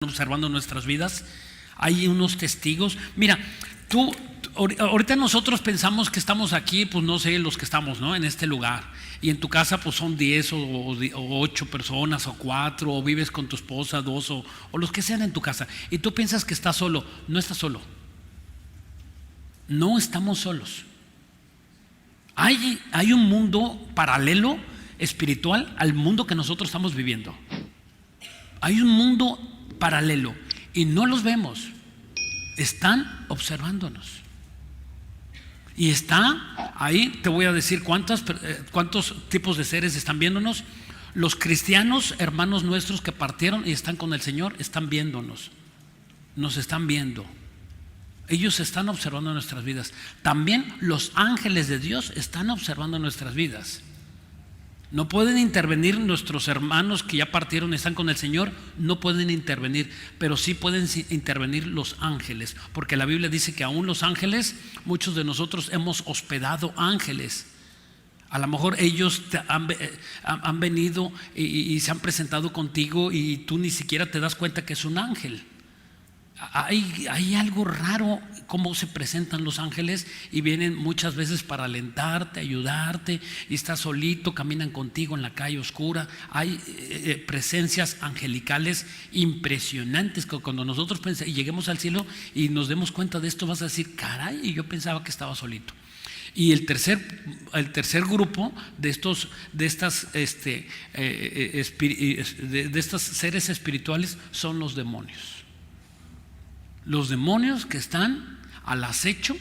observando nuestras vidas. Hay unos testigos. Mira, ahorita nosotros pensamos que estamos aquí, pues no sé, los que estamos, ¿no?, en este lugar. Y en tu casa pues son 10 o 8 personas o 4, o vives con tu esposa, 2 o los que sean en tu casa. Y tú piensas que estás solo. No estás solo. No estamos solos. Hay un mundo paralelo espiritual al mundo que nosotros estamos viviendo. Hay un mundo paralelo y no los vemos. Están observándonos. Y está ahí, te voy a decir cuántos tipos de seres están viéndonos. Los cristianos, hermanos nuestros que partieron y están con el Señor, están viéndonos. Nos están viendo. Ellos están observando nuestras vidas. También los ángeles de Dios están observando nuestras vidas. No pueden intervenir nuestros hermanos que ya partieron y están con el Señor, no pueden intervenir, pero sí pueden intervenir los ángeles, porque la Biblia dice que aún los ángeles, muchos de nosotros hemos hospedado ángeles. A lo mejor ellos han venido y se han presentado contigo y tú ni siquiera te das cuenta que es un ángel. Hay algo raro cómo se presentan los ángeles, y vienen muchas veces para alentarte, ayudarte, y estás solito, caminan contigo en la calle oscura. Hay presencias angelicales impresionantes que cuando nosotros lleguemos al cielo y nos demos cuenta de esto, vas a decir: caray, y yo pensaba que estaba solito. Y el tercer grupo de estos seres espirituales son los demonios. Los demonios que están al acecho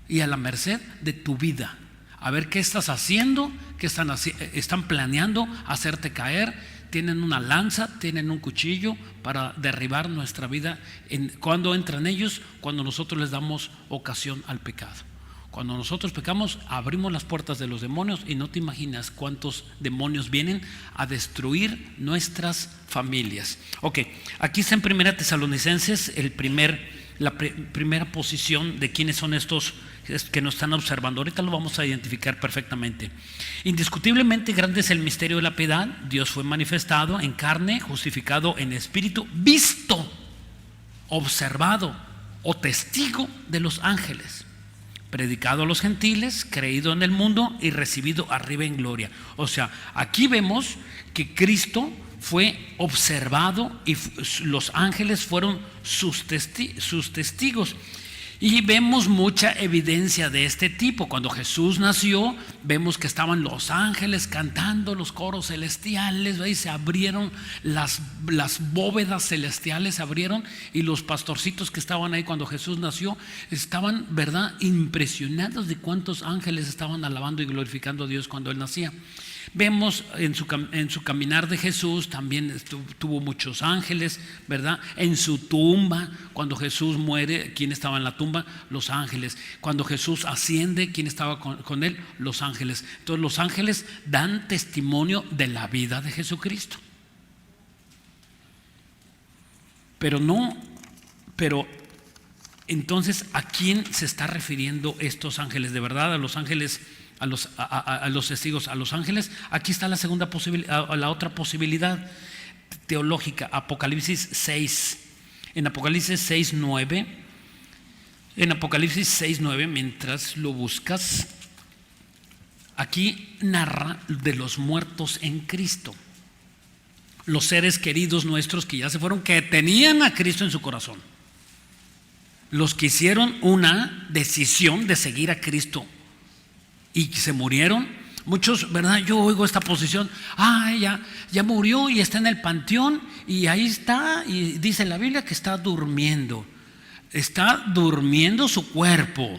y a la merced de tu vida. A ver qué estás haciendo, qué están planeando hacerte caer. Tienen una lanza, tienen un cuchillo para derribar nuestra vida. ¿Cuándo entran ellos? Cuando nosotros les damos ocasión al pecado. Cuando nosotros pecamos, abrimos las puertas de los demonios, y no te imaginas cuántos demonios vienen a destruir nuestras familias. Ok, aquí está en 1 Tesalonicenses la primera posición de quiénes son estos que nos están observando. Ahorita lo vamos a identificar perfectamente. Indiscutiblemente grande es el misterio de la piedad. Dios fue manifestado en carne, justificado en espíritu, visto, observado o testigo de los ángeles, predicado a los gentiles, creído en el mundo y recibido arriba en gloria. O sea, aquí vemos que Cristo fue observado y los ángeles fueron sus testigos. Y vemos mucha evidencia de este tipo. Cuando Jesús nació, vemos que estaban los ángeles cantando, los coros celestiales, ¿ve? Y se abrieron las bóvedas celestiales, se abrieron, y los pastorcitos que estaban ahí cuando Jesús nació estaban, ¿verdad?, impresionados de cuántos ángeles estaban alabando y glorificando a Dios cuando Él nacía. Vemos en su caminar de Jesús también tuvo muchos ángeles, ¿verdad? En su tumba, cuando Jesús muere, ¿quién estaba en la tumba? Los ángeles. Cuando Jesús asciende, ¿quién estaba con Él? Los ángeles. Entonces los ángeles dan testimonio de la vida de Jesucristo. Pero entonces, ¿a quién se está refiriendo estos ángeles? ¿De verdad a los ángeles? A los testigos, a los ángeles. Aquí está la segunda posibilidad, la otra posibilidad teológica, Apocalipsis 6. En Apocalipsis 6:9, mientras lo buscas, aquí narra de los muertos en Cristo, los seres queridos nuestros que ya se fueron, que tenían a Cristo en su corazón, los que hicieron una decisión de seguir a Cristo y se murieron. Muchos, ¿verdad? Yo oigo esta posición: ya murió y está en el panteón, y ahí está, y dice la Biblia que está durmiendo su cuerpo,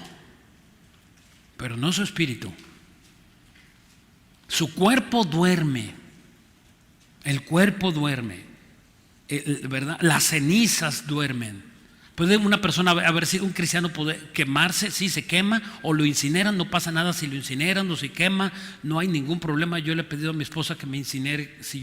pero no su espíritu. Su cuerpo duerme, el cuerpo duerme, ¿verdad? Las cenizas duermen. ¿Puede una persona, si un cristiano puede quemarse? Sí, se quema, o lo incineran, no pasa nada si lo incineran o si quema, no hay ningún problema. Yo le he pedido a mi esposa que me incinere si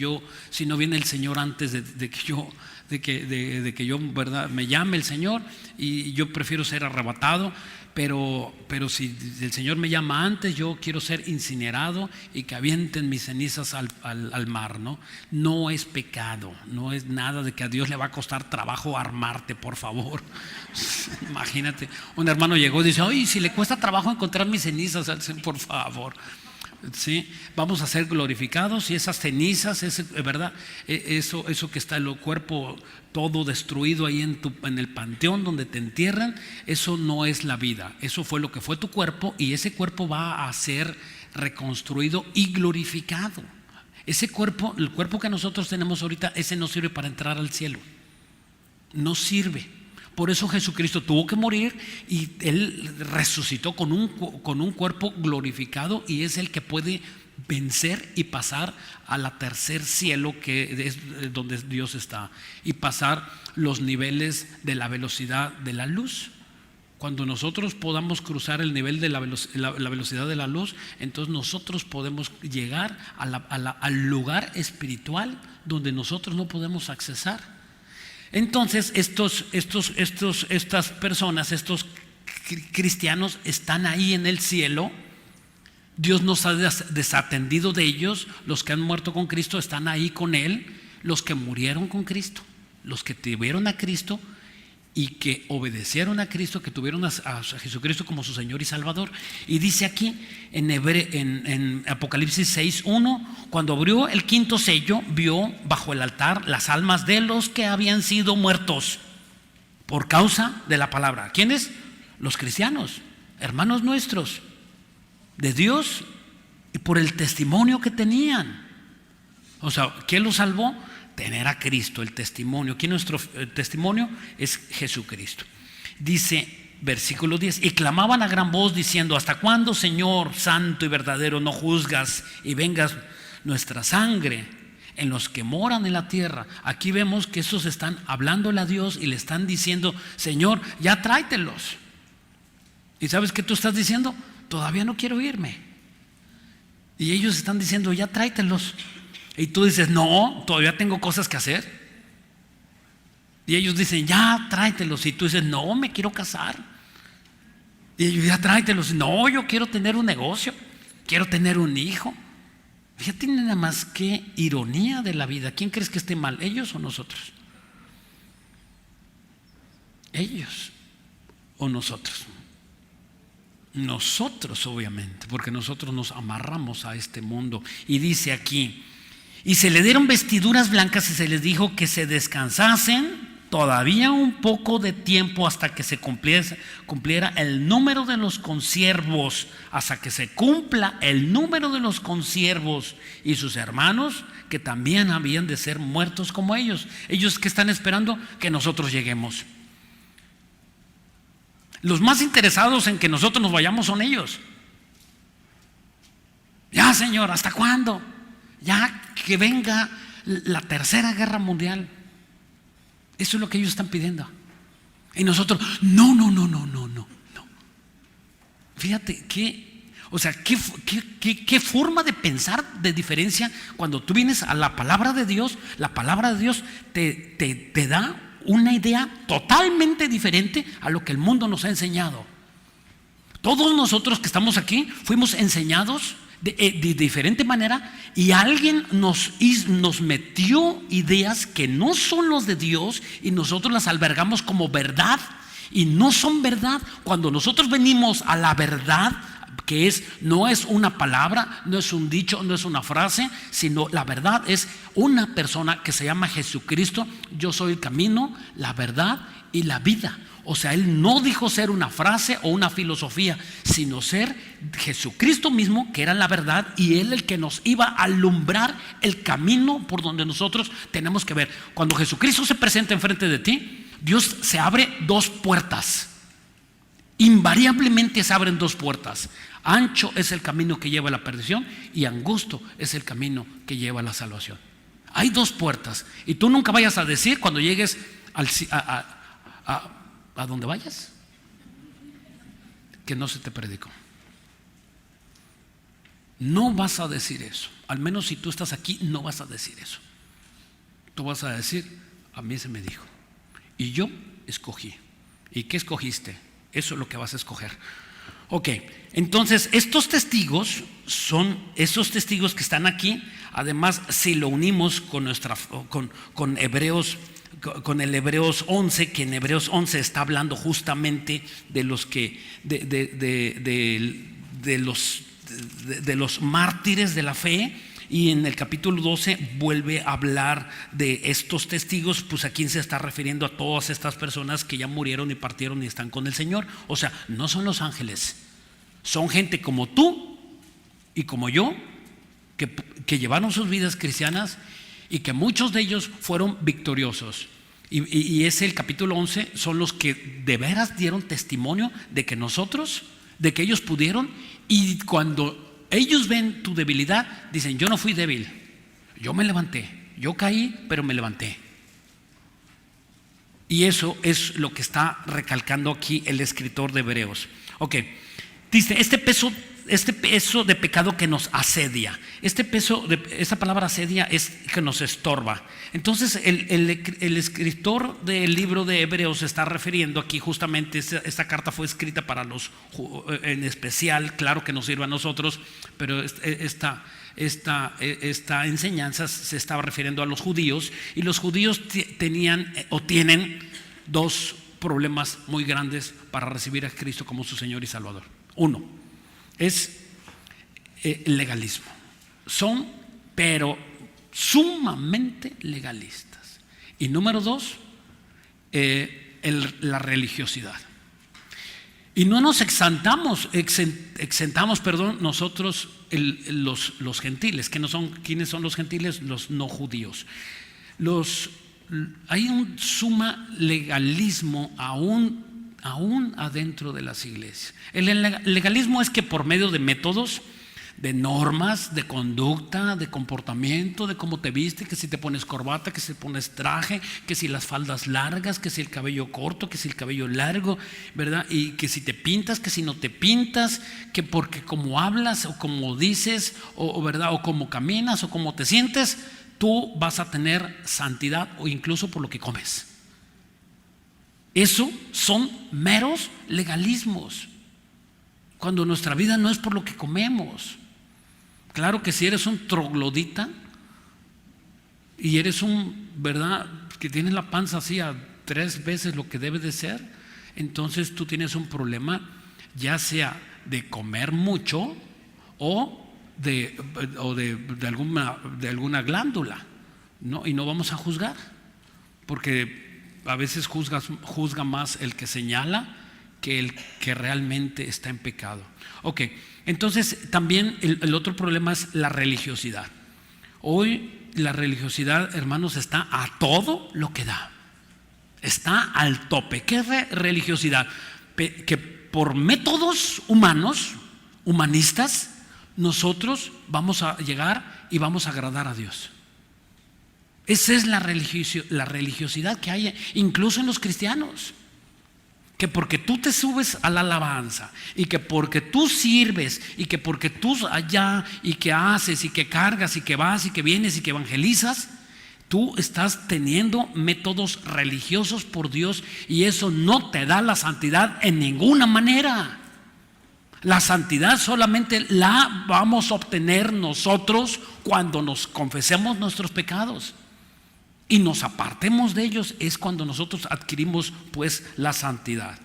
no viene el Señor antes de que yo de que yo, ¿verdad?, me llame el Señor, y yo prefiero ser arrebatado, pero si el Señor me llama antes, yo quiero ser incinerado y que avienten mis cenizas al mar, ¿no? No es pecado, no es nada de que a Dios le va a costar trabajo armarte, por favor. Imagínate, un hermano llegó y dice: oye, si le cuesta trabajo encontrar mis cenizas, por favor. ¿Sí? Vamos a ser glorificados, y esas cenizas, ¿verdad?, eso que está en el cuerpo todo destruido ahí en el panteón donde te entierran, eso no es la vida. Eso fue lo que fue tu cuerpo, y ese cuerpo va a ser reconstruido y glorificado. Ese cuerpo, el cuerpo que nosotros tenemos ahorita, ese no sirve para entrar al cielo, no sirve. Por eso Jesucristo tuvo que morir, y Él resucitó con un cuerpo glorificado, y es el que puede vencer y pasar a la tercer cielo, que es donde Dios está, y pasar los niveles de la velocidad de la luz. Cuando nosotros podamos cruzar el nivel de la velocidad de la luz, entonces nosotros podemos llegar al lugar espiritual donde nosotros no podemos accesar. Entonces estas personas, estos cristianos, están ahí en el cielo. Dios nos ha desatendido de ellos. Los que han muerto con Cristo están ahí con Él. Los que murieron con Cristo, los que tuvieron a Cristo y que obedecieron a Cristo, que tuvieron a Jesucristo como su Señor y Salvador. Y dice aquí en Apocalipsis 6:1: cuando abrió el quinto sello, vio bajo el altar las almas de los que habían sido muertos por causa de la palabra. ¿Quiénes? Los cristianos, hermanos nuestros de Dios, y por el testimonio que tenían. O sea, ¿quién los salvó? Tener a Cristo, el testimonio. ¿Quién es nuestro testimonio? Es Jesucristo. Dice versículo 10: y clamaban a gran voz diciendo: ¿hasta cuándo, Señor santo y verdadero, no juzgas y vengas nuestra sangre en los que moran en la tierra? Aquí vemos que esos están hablándole a Dios y le están diciendo: Señor, ya tráetelos. ¿Y sabes qué tú estás diciendo? Todavía no quiero irme. Y ellos están diciendo: ya tráetelos. Y tú dices: no, todavía tengo cosas que hacer. Y ellos dicen: ya tráetelos. Y tú dices: no, me quiero casar. Y ellos: ya tráetelos. No, yo quiero tener un negocio, quiero tener un hijo. Fíjate nada más qué ironía de la vida. ¿Quién crees que esté mal, ellos o nosotros? Ellos o nosotros. Nosotros, obviamente, porque nosotros nos amarramos a este mundo. Y dice aquí: y se le dieron vestiduras blancas, y se les dijo que se descansasen todavía un poco de tiempo hasta que se cumpliera el número de los consiervos, hasta que se cumpla el número de los consiervos y sus hermanos, que también habían de ser muertos como ellos. Ellos que están esperando que nosotros lleguemos. Los más interesados en que nosotros nos vayamos son ellos. Ya, Señor, ¿hasta cuándo? Ya que venga la tercera guerra mundial. Eso es lo que ellos están pidiendo. Y nosotros: no. Fíjate qué forma de pensar de diferencia. Cuando tú vienes a la palabra de Dios, la palabra de Dios te da una idea totalmente diferente a lo que el mundo nos ha enseñado. Todos nosotros que estamos aquí fuimos enseñados de diferente manera, y alguien nos metió ideas que no son los de Dios, y nosotros las albergamos como verdad, y no son verdad. Cuando nosotros venimos a la verdad, que no es una palabra, no es un dicho, no es una frase, sino la verdad es una persona que se llama Jesucristo. Yo soy el camino, la verdad y la vida. O sea, Él no dijo ser una frase o una filosofía, sino ser Jesucristo mismo, que era la verdad, y Él el que nos iba a alumbrar el camino por donde nosotros tenemos que ver. Cuando Jesucristo se presenta enfrente de ti, Dios se abre dos puertas. Invariablemente se abren dos puertas. Ancho es el camino que lleva a la perdición, y angosto es el camino que lleva a la salvación. Hay dos puertas, y tú nunca vayas a decir cuando llegues a donde vayas que no se te predicó. No vas a decir eso. Al menos si tú estás aquí, no vas a decir eso. Tú vas a decir: A mí se me dijo. Y yo escogí. ¿Y qué escogiste? Eso es lo que vas a escoger. Ok, entonces estos testigos son esos testigos que están aquí. Además, si lo unimos con Hebreos, con el Hebreos 11, que en Hebreos 11 está hablando justamente de los que de los mártires de la fe, y en el capítulo 12 vuelve a hablar de estos testigos. Pues a quién se está refiriendo: a todas estas personas que ya murieron y partieron y están con el Señor. O sea, no son los ángeles, son gente como tú y como yo, que llevaron sus vidas cristianas y que muchos de ellos fueron victoriosos. Y es el capítulo 11, son los que de veras dieron testimonio de que ellos pudieron. Y cuando ellos ven tu debilidad, dicen: yo no fui débil, yo me levanté, yo caí, pero me levanté. Y eso es lo que está recalcando aquí el escritor de Hebreos. Ok, dice: este peso de pecado que nos asedia. Esta palabra asedia es que nos estorba. Entonces el escritor del libro de Hebreos se está refiriendo aquí justamente. Esta carta fue escrita para los, en especial, claro que nos sirve a nosotros, pero esta enseñanza se estaba refiriendo a los judíos. Y los judíos tienen dos problemas muy grandes para recibir a Cristo como su Señor y Salvador. Uno es legalismo. Son, pero sumamente legalistas. Y número dos, la religiosidad. Y no nos exentamos nosotros los gentiles. ¿Quiénes son los gentiles? Los no judíos. Hay un suma legalismo aún adentro de las iglesias. El legalismo es que por medio de métodos, de normas, de conducta, de comportamiento, de cómo te viste, que si te pones corbata, que si te pones traje, que si las faldas largas, que si el cabello corto, que si el cabello largo, ¿verdad? Y que si te pintas, que si no te pintas, que porque como hablas o como dices, ¿verdad? O como caminas o como te sientes, tú vas a tener santidad, o incluso por lo que comes. Eso son meros legalismos, cuando nuestra vida no es por lo que comemos. Claro que si eres un troglodita y eres ¿verdad?, que tienes la panza así a 3 veces lo que debe de ser, entonces tú tienes un problema, ya sea de comer mucho o de alguna glándula, ¿no? Y no vamos a juzgar, porque a veces juzga más el que señala que el que realmente está en pecado. Ok, entonces también el otro problema es la religiosidad. Hoy la religiosidad, hermanos, está a todo lo que da. Está al tope. ¿Qué es religiosidad? Que por métodos humanistas, nosotros vamos a llegar y vamos a agradar a Dios. Esa es la religiosidad que hay incluso en los cristianos. Que porque tú te subes a la alabanza, y que porque tú sirves, y que porque tú allá, y que haces, y que cargas, y que vas, y que vienes, y que evangelizas, tú estás teniendo métodos religiosos por Dios, y eso no te da la santidad en ninguna manera. La santidad solamente la vamos a obtener nosotros cuando nos confesemos nuestros pecados y nos apartemos de ellos. Es cuando nosotros adquirimos pues la santidad.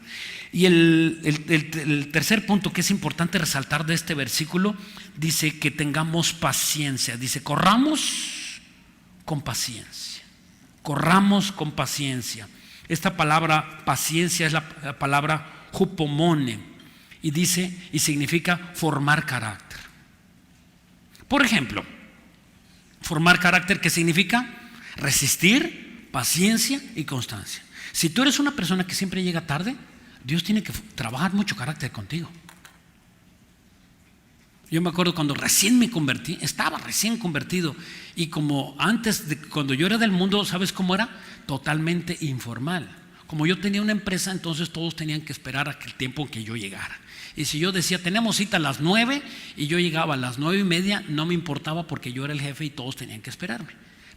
Y el tercer punto que es importante resaltar de este versículo, dice que tengamos paciencia. Dice: corramos con paciencia. Corramos con paciencia. Esta palabra paciencia es la palabra hupomone, y dice y significa formar carácter. Por ejemplo, formar carácter, ¿qué significa? Resistir, paciencia y constancia. Si tú eres una persona que siempre llega tarde, Dios tiene que trabajar mucho carácter contigo. Yo me acuerdo cuando recién me convertí, estaba recién convertido, y como antes, cuando yo era del mundo, ¿sabes cómo era? Totalmente informal. Como yo tenía una empresa, entonces todos tenían que esperar a que el tiempo en que yo llegara. Y si yo decía: tenemos cita a las 9, y yo llegaba a las 9:30, no me importaba, porque yo era el jefe y todos tenían que esperarme.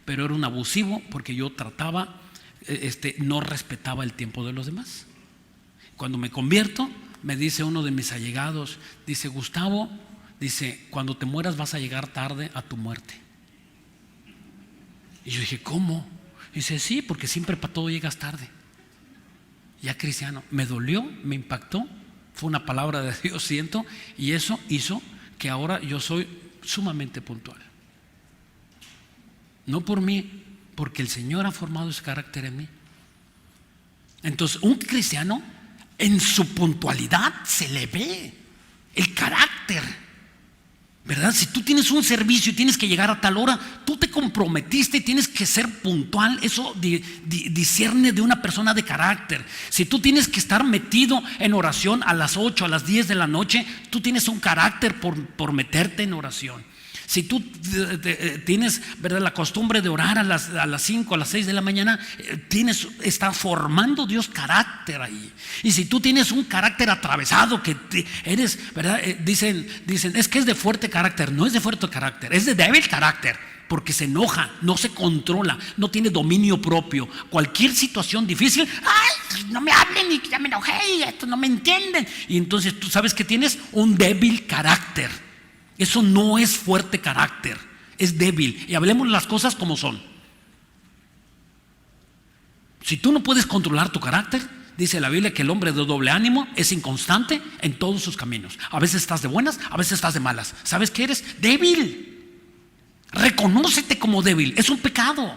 Pero era un abusivo, porque yo trataba no respetaba el tiempo de los demás. Cuando me convierto, me dice uno de mis allegados, dice: Gustavo, dice, cuando te mueras vas a llegar tarde a tu muerte. Y yo dije: ¿cómo? Dice: sí, porque siempre para todo llegas tarde. Ya cristiano, me dolió, me impactó, fue una palabra de Dios, siento, y eso hizo que ahora yo soy sumamente puntual. No por mí, porque el Señor ha formado ese carácter en mí. Entonces, un cristiano, en su puntualidad se le ve el carácter, ¿verdad? Si tú tienes un servicio y tienes que llegar a tal hora, tú te comprometiste y tienes que ser puntual. Eso discierne de una persona de carácter. Si tú tienes que estar metido en oración a las 8, a las 10 de la noche, tú tienes un carácter por meterte en oración. Si tú tienes, ¿verdad?, la costumbre de orar a las 5, a las 6 de la mañana, está formando Dios carácter ahí. Y si tú tienes un carácter atravesado, que eres, ¿verdad? Dicen, es que es de fuerte carácter. No es de fuerte carácter, es de débil carácter, porque se enoja, no se controla, no tiene dominio propio. Cualquier situación difícil: ay, no me hablen y ya me enojé y esto no me entienden. Y entonces tú sabes que tienes un débil carácter. Eso no es fuerte carácter, es débil. Y hablemos las cosas como son. Si tú no puedes controlar tu carácter, dice la Biblia que el hombre de doble ánimo es inconstante en todos sus caminos. A veces estás de buenas, a veces estás de malas. ¿Sabes qué eres? Débil. Reconócete como débil. Es un pecado,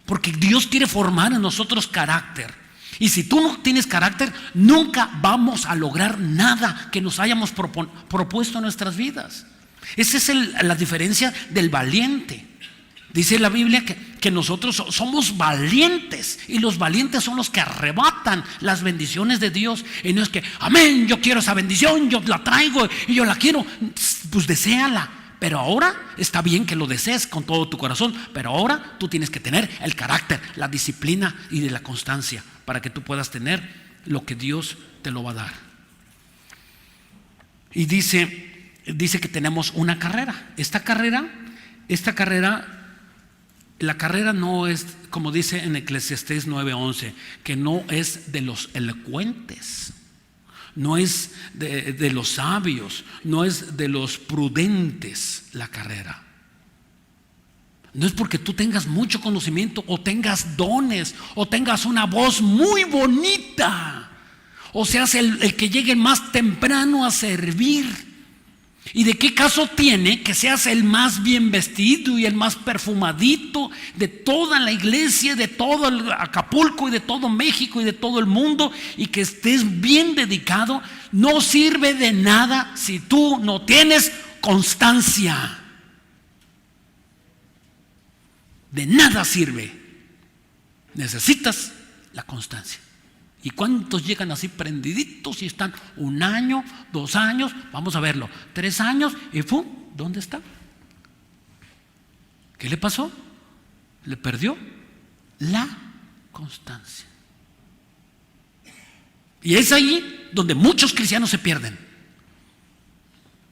porque Dios quiere formar en nosotros carácter. Y si tú no tienes carácter, nunca vamos a lograr nada que nos hayamos propuesto en nuestras vidas. Esa es la diferencia del valiente. Dice la Biblia que nosotros somos valientes, y los valientes son los que arrebatan las bendiciones de Dios. Y no es que: amén, yo quiero esa bendición, yo la traigo y yo la quiero. Pues deséala. Pero ahora está bien que lo desees con todo tu corazón, pero ahora tú tienes que tener el carácter, la disciplina y de la constancia, para que tú puedas tener lo que Dios te lo va a dar. Y dice que tenemos una carrera. La carrera no es, como dice en Eclesiastés 9:11, que no es de los elocuentes, no es de los sabios, no es de los prudentes la carrera. No es porque tú tengas mucho conocimiento o tengas dones o tengas una voz muy bonita o seas el que llegue más temprano a servir. ¿Y de qué caso tiene que seas el más bien vestido y el más perfumadito de toda la iglesia, de todo el Acapulco y de todo México y de todo el mundo, y que estés bien dedicado? No sirve de nada si tú no tienes constancia. De nada sirve. Necesitas la constancia. ¿Y cuántos llegan así prendiditos y están 1 año, 2 años, vamos a verlo, 3 años y ¡pum! ¿Dónde está? ¿Qué le pasó? Le perdió la constancia. Y es ahí donde muchos cristianos se pierden.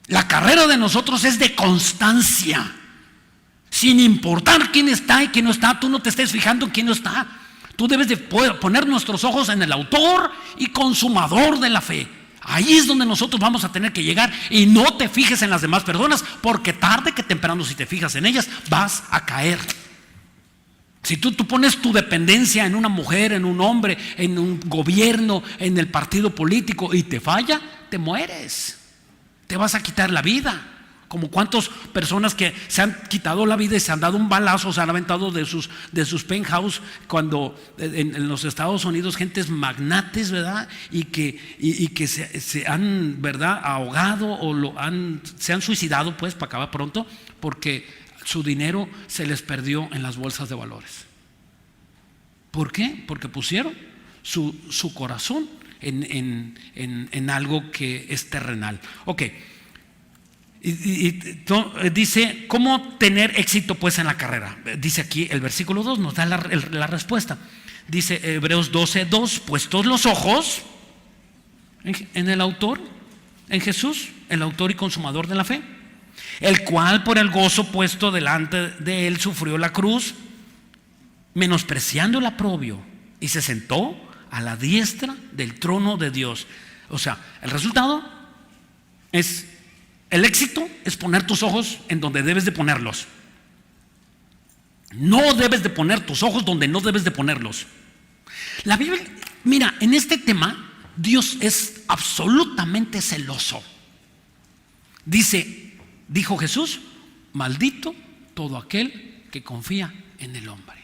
La carrera de nosotros es de constancia. Sin importar quién está y quién no está, tú no te estés fijando en quién no está. Tú debes de poner nuestros ojos en el autor y consumador de la fe. Ahí es donde nosotros vamos a tener que llegar, y no te fijes en las demás personas, porque tarde que temprano, si te fijas en ellas, vas a caer. Si tú pones tu dependencia en una mujer, en un hombre, en un gobierno, en el partido político, y te falla, te mueres. Te vas a quitar la vida. Como cuántas personas que se han quitado la vida y se han dado un balazo, se han aventado de sus penthouse, cuando en los Estados Unidos, gentes magnates, ¿verdad? Y que se han, ¿verdad?, ahogado o se han suicidado, pues, para acabar pronto, porque su dinero se les perdió en las bolsas de valores. ¿Por qué? Porque pusieron su corazón en algo que es terrenal. Ok. Y dice, ¿cómo tener éxito pues en la carrera? Dice aquí el versículo 2, nos da la respuesta. Dice Hebreos 12:2, puestos los ojos en el autor, en Jesús, el autor y consumador de la fe, el cual por el gozo puesto delante de él sufrió la cruz, menospreciando el aprobio, y se sentó a la diestra del trono de Dios. O sea, el resultado es, el éxito es poner tus ojos en donde debes de ponerlos. No debes de poner tus ojos donde no debes de ponerlos. La Biblia, mira, en este tema Dios es absolutamente celoso. Dijo Jesús: maldito todo aquel que confía en el hombre.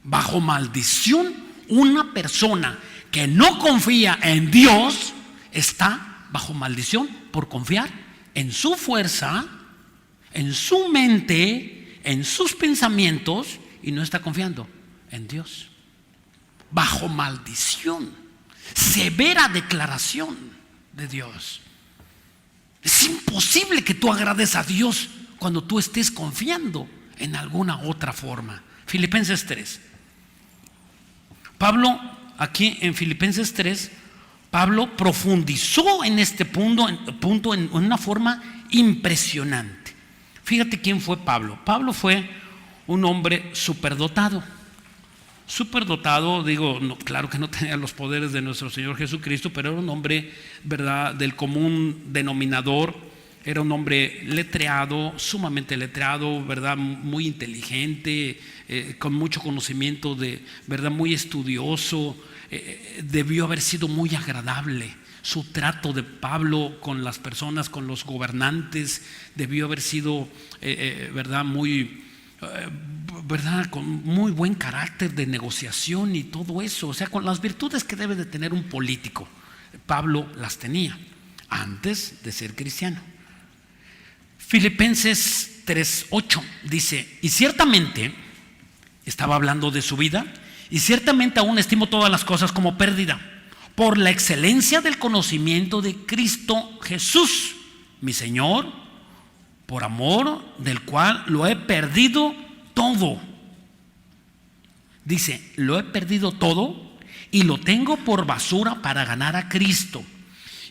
Bajo maldición, una persona que no confía en Dios está bajo maldición por confiar en su fuerza, en su mente, en sus pensamientos, y no está confiando en Dios. Bajo maldición, severa declaración de Dios. Es imposible que tú agrades a Dios cuando tú estés confiando en alguna otra forma. Filipenses 3. Pablo, aquí en Filipenses 3, Pablo profundizó en este punto en una forma impresionante. Fíjate quién fue Pablo. Pablo fue un hombre superdotado. Superdotado, digo, no, claro que no tenía los poderes de nuestro Señor Jesucristo, pero era un hombre, ¿verdad?, del común denominador. Era un hombre letreado, sumamente letreado, ¿verdad?, muy inteligente, con mucho conocimiento, ¿verdad?, muy estudioso. Debió haber sido muy agradable. Su trato de Pablo con las personas, con los gobernantes, debió haber sido, ¿verdad?, ¿verdad?, con muy buen carácter de negociación y todo eso. O sea, con las virtudes que debe de tener un político. Pablo las tenía antes de ser cristiano. Filipenses 3:8 dice: y ciertamente, estaba hablando de su vida, y ciertamente aún estimo todas las cosas como pérdida, por la excelencia del conocimiento de Cristo Jesús, mi Señor, por amor del cual lo he perdido todo. Dice: lo he perdido todo y lo tengo por basura para ganar a Cristo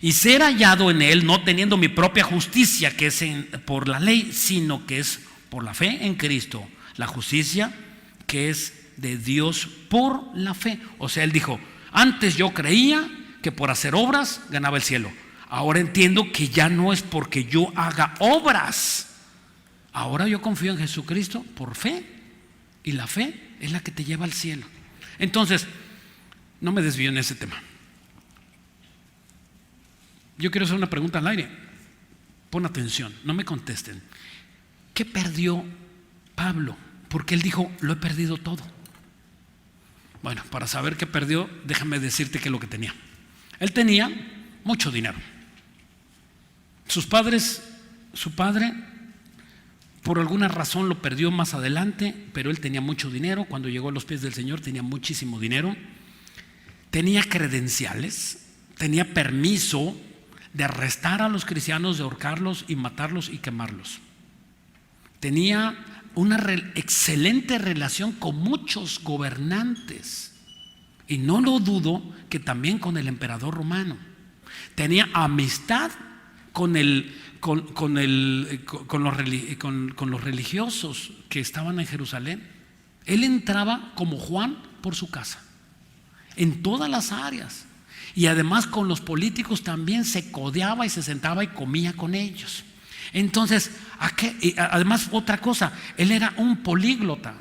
y ser hallado en Él, no teniendo mi propia justicia que es por la ley, sino que es por la fe en Cristo, la justicia que es de Dios por la fe. O sea, él dijo: antes yo creía que por hacer obras ganaba el cielo. Ahora entiendo que ya no es porque yo haga obras. Ahora yo confío en Jesucristo por fe, y la fe es la que te lleva al cielo. Entonces, no me desvío en ese tema. Yo quiero hacer una pregunta al aire. Pon atención, no me contesten. ¿Qué perdió Pablo? Porque él dijo: lo he perdido todo. Bueno, para saber qué perdió, déjame decirte qué es lo que tenía. Él tenía mucho dinero. Su padre, por alguna razón lo perdió más adelante, pero él tenía mucho dinero. Cuando llegó a los pies del Señor tenía muchísimo dinero. Tenía credenciales, tenía permiso de arrestar a los cristianos, de ahorcarlos y matarlos y quemarlos. Tenía una excelente relación con muchos gobernantes, y no lo dudo que también con el emperador romano. Tenía amistad con los religiosos que estaban en Jerusalén. Él entraba como Juan por su casa, en todas las áreas, y además con los políticos también se codeaba y se sentaba y comía con ellos. Entonces, además, otra cosa, él era un políglota.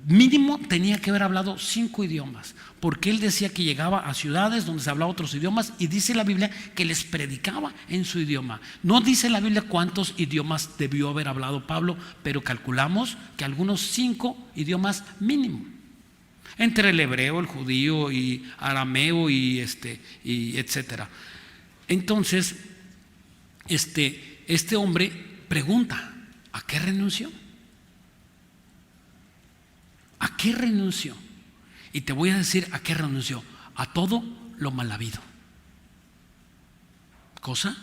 Mínimo tenía que haber hablado 5 idiomas, porque él decía que llegaba a ciudades donde se hablaba otros idiomas, y dice la Biblia que les predicaba en su idioma. No dice la Biblia cuántos idiomas debió haber hablado Pablo, pero calculamos que algunos 5 idiomas mínimo, entre el hebreo, el judío y arameo y etcétera. Entonces, este hombre pregunta: ¿a qué renunció? ¿A qué renunció? Y te voy a decir a qué renunció: a todo lo mal habido. Cosa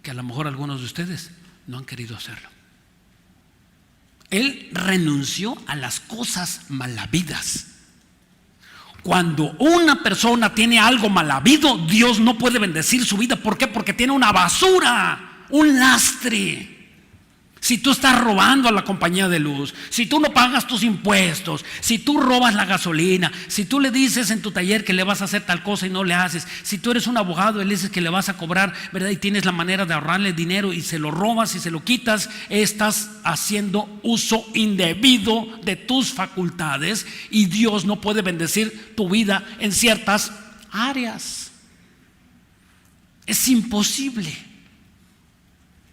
que a lo mejor algunos de ustedes no han querido hacerlo. Él renunció a las cosas mal habidas. Cuando una persona tiene algo mal habido, Dios no puede bendecir su vida. ¿Por qué? Porque tiene una basura, un lastre. Si tú estás robando a la compañía de luz, si tú no pagas tus impuestos, si tú robas la gasolina, si tú le dices en tu taller que le vas a hacer tal cosa y no le haces, si tú eres un abogado y le dices que le vas a cobrar, ¿verdad? Y tienes la manera de ahorrarle dinero y se lo robas y se lo quitas, estás haciendo uso indebido de tus facultades y Dios no puede bendecir tu vida en ciertas áreas. Es imposible.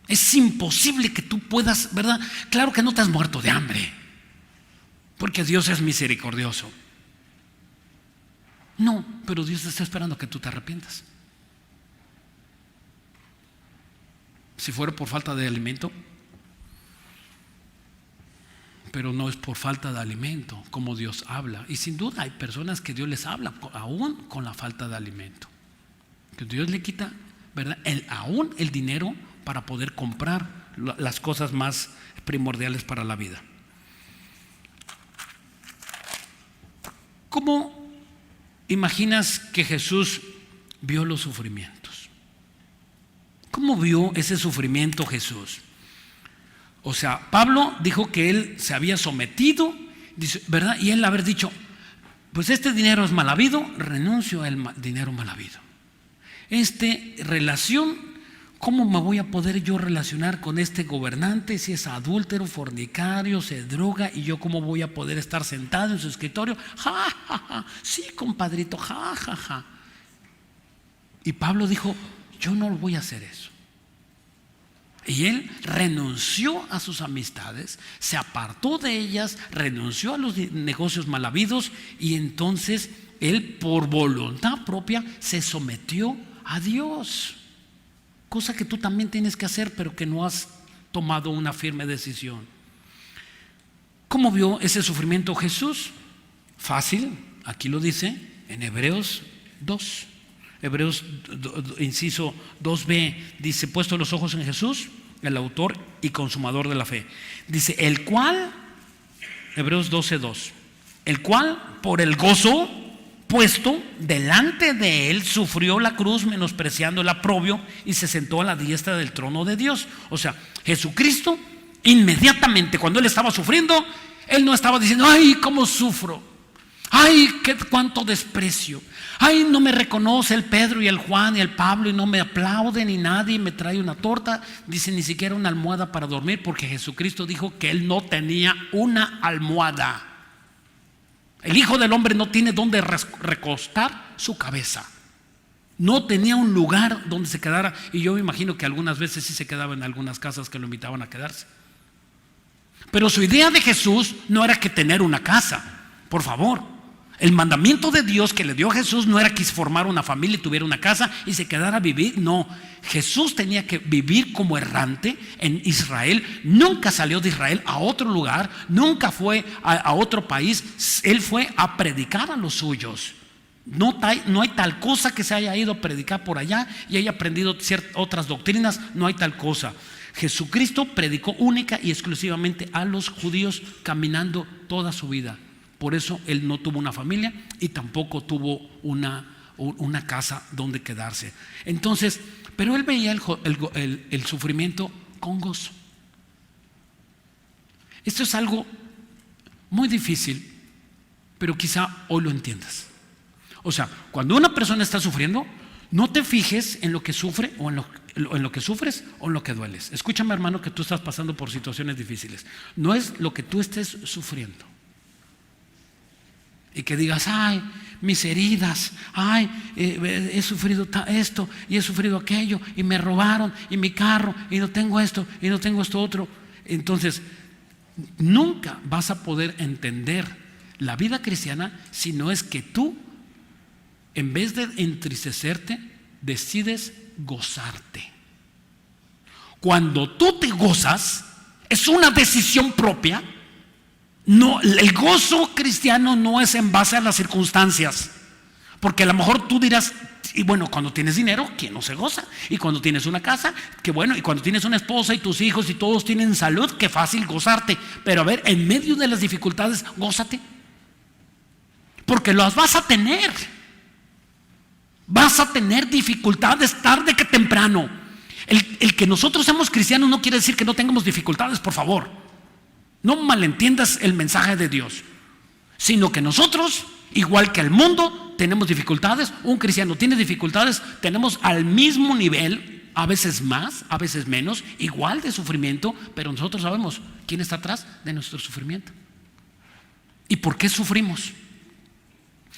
Es imposible que tú puedas, ¿verdad? Claro que no te has muerto de hambre, porque Dios es misericordioso. No, pero Dios está esperando que tú te arrepientas. Si fuera por falta de alimento, pero no es por falta de alimento como Dios habla. Y sin duda hay personas que Dios les habla aún con la falta de alimento, que Dios le quita, ¿verdad? Aún el dinero para poder comprar las cosas más primordiales para la vida. ¿Cómo imaginas que Jesús vio los sufrimientos? ¿Cómo vio ese sufrimiento Jesús? O sea, Pablo dijo que él se había sometido, ¿verdad? Y él haber dicho, pues este dinero es mal habido, renuncio al dinero mal habido. Relación, ¿cómo me voy a poder yo relacionar con este gobernante si es adúltero, fornicario, se droga? Y yo cómo voy a poder estar sentado en su escritorio, ja, ja, ja, sí, compadrito, ja, ja, ja. Y Pablo dijo, yo no voy a hacer eso. Y él renunció a sus amistades, se apartó de ellas, renunció a los negocios mal habidos, y entonces él por voluntad propia se sometió a Dios. Cosa que tú también tienes que hacer, pero que no has tomado una firme decisión. ¿Cómo vio ese sufrimiento Jesús? Fácil, aquí lo dice en Hebreos 2. Hebreos inciso 2b dice, puesto los ojos en Jesús, el autor y consumador de la fe. Dice, el cual, Hebreos 12:2, el cual por el gozo puesto delante de él sufrió la cruz, menospreciando el oprobio, y se sentó a la diestra del trono de Dios. O sea, Jesucristo inmediatamente cuando él estaba sufriendo, él no estaba diciendo, ay, cómo sufro, ay, cuánto desprecio, ay, no me reconoce el Pedro y el Juan y el Pablo y no me aplauden y nadie me trae una torta, dice, ni siquiera una almohada para dormir, porque Jesucristo dijo que él no tenía una almohada. El Hijo del Hombre no tiene donde recostar su cabeza. No tenía un lugar donde se quedara. Y yo me imagino que algunas veces sí se quedaba en algunas casas que lo invitaban a quedarse. Pero su idea de Jesús no era que tener una casa. Por favor, el mandamiento de Dios que le dio a Jesús no era que formara una familia y tuviera una casa y se quedara a vivir. No, Jesús tenía que vivir como errante en Israel. Nunca salió de Israel a otro lugar, nunca fue a otro país. Él fue a predicar a los suyos. No hay tal cosa que se haya ido a predicar por allá y haya aprendido otras doctrinas. No hay tal cosa. Jesucristo predicó única y exclusivamente a los judíos, caminando toda su vida. Por eso él no tuvo una familia y tampoco tuvo una casa donde quedarse. Entonces, pero él veía el sufrimiento con gozo. Esto es algo muy difícil, pero quizá hoy lo entiendas. O sea, cuando una persona está sufriendo, no te fijes en lo que sufre o en lo que sufres o en lo que dueles. Escúchame, hermano, que tú estás pasando por situaciones difíciles. No es lo que tú estés sufriendo. Y que digas, ay, mis heridas, ay, he sufrido esto y he sufrido aquello y me robaron y mi carro y no tengo esto y no tengo esto otro. Entonces, nunca vas a poder entender la vida cristiana si no es que tú, en vez de entristecerte, decides gozarte. Cuando tú te gozas, es una decisión propia. No, el gozo cristiano no es en base a las circunstancias, porque a lo mejor tú dirás, y bueno, cuando tienes dinero, ¿quién no se goza? Y cuando tienes una casa, qué bueno. Y cuando tienes una esposa y tus hijos y todos tienen salud, qué fácil gozarte. Pero a ver, en medio de las dificultades, gózate, porque las vas a tener. Vas a tener dificultades tarde que temprano. El que nosotros seamos cristianos no quiere decir que no tengamos dificultades, por favor. No malentiendas el mensaje de Dios, sino que nosotros, igual que el mundo, tenemos dificultades. Un cristiano tiene dificultades, tenemos al mismo nivel, a veces más, a veces menos, igual de sufrimiento, pero nosotros sabemos quién está atrás de nuestro sufrimiento y por qué sufrimos.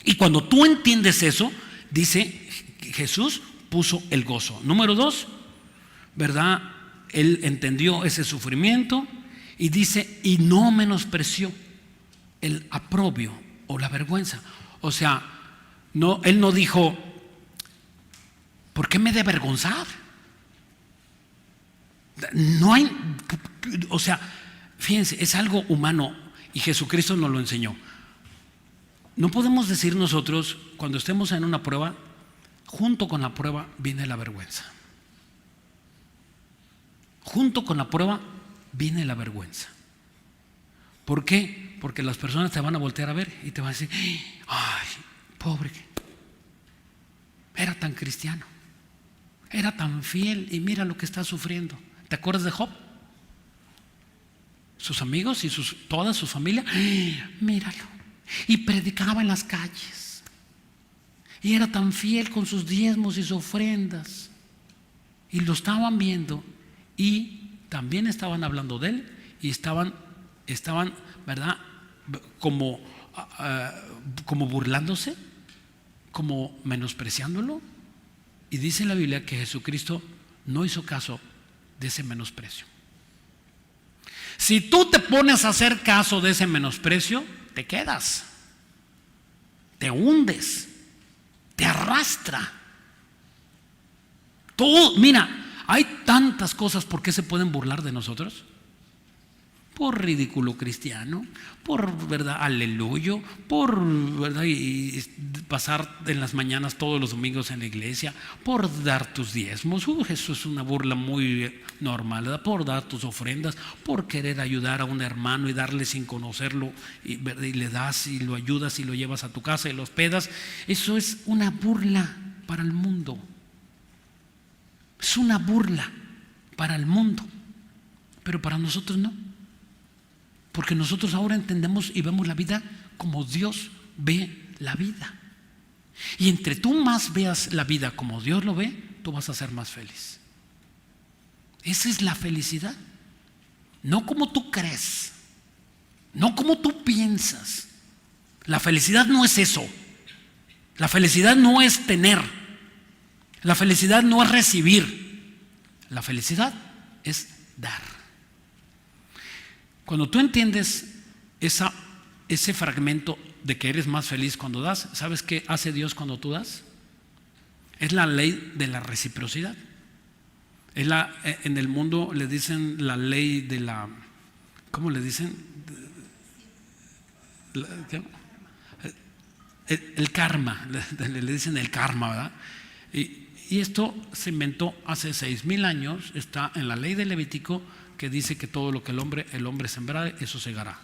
Y cuando tú entiendes eso, dice Jesús, puso el gozo. Número 2, ¿verdad? Él entendió ese sufrimiento y dice, y no menospreció el aprobio o la vergüenza. O sea, no, él no dijo, ¿por qué me he de avergonzar? No hay, o sea, fíjense, es algo humano y Jesucristo nos lo enseñó. No podemos decir nosotros, cuando estemos en una prueba, junto con la prueba viene la vergüenza. Junto con la prueba viene la vergüenza. ¿Por qué? Porque las personas te van a voltear a ver y te van a decir, ay, pobre, era tan cristiano, era tan fiel y mira lo que está sufriendo. ¿Te acuerdas de Job? Sus amigos y toda su familia, míralo. Y predicaba en las calles. Y era tan fiel con sus diezmos y sus ofrendas. Y lo estaban viendo. Y también estaban hablando de él. Y estaban, ¿verdad? Como burlándose, como menospreciándolo. Y dice la Biblia que Jesucristo no hizo caso de ese menosprecio. Si tú te pones a hacer caso de ese menosprecio, te quedas, te hundes, te arrastra. Tú, mira, hay tantas cosas por qué se pueden burlar de nosotros. Por ridículo cristiano, por verdad, aleluya, por verdad, y pasar en las mañanas todos los domingos en la iglesia, por dar tus diezmos, eso es una burla muy normal, ¿verdad? Por dar tus ofrendas, por querer ayudar a un hermano y darle sin conocerlo, y le das y lo ayudas y lo llevas a tu casa y lo hospedas. Eso es una burla para el mundo. Es una burla para el mundo, pero para nosotros no. Porque nosotros ahora entendemos y vemos la vida como Dios ve la vida. Y entre tú más veas la vida como Dios lo ve, tú vas a ser más feliz. Esa es la felicidad. No como tú crees, no como tú piensas. La felicidad no es eso. La felicidad no es tener. La felicidad no es recibir. La felicidad es dar. Cuando tú entiendes ese fragmento de que eres más feliz cuando das, ¿sabes qué hace Dios cuando tú das? Es la ley de la reciprocidad. En el mundo le dicen la ley de la, ¿cómo le dicen? El karma, le dicen el karma, ¿verdad? Y esto se inventó hace 6,000 años, está en la ley de Levítico, que dice que todo lo que el hombre sembrare, eso segará.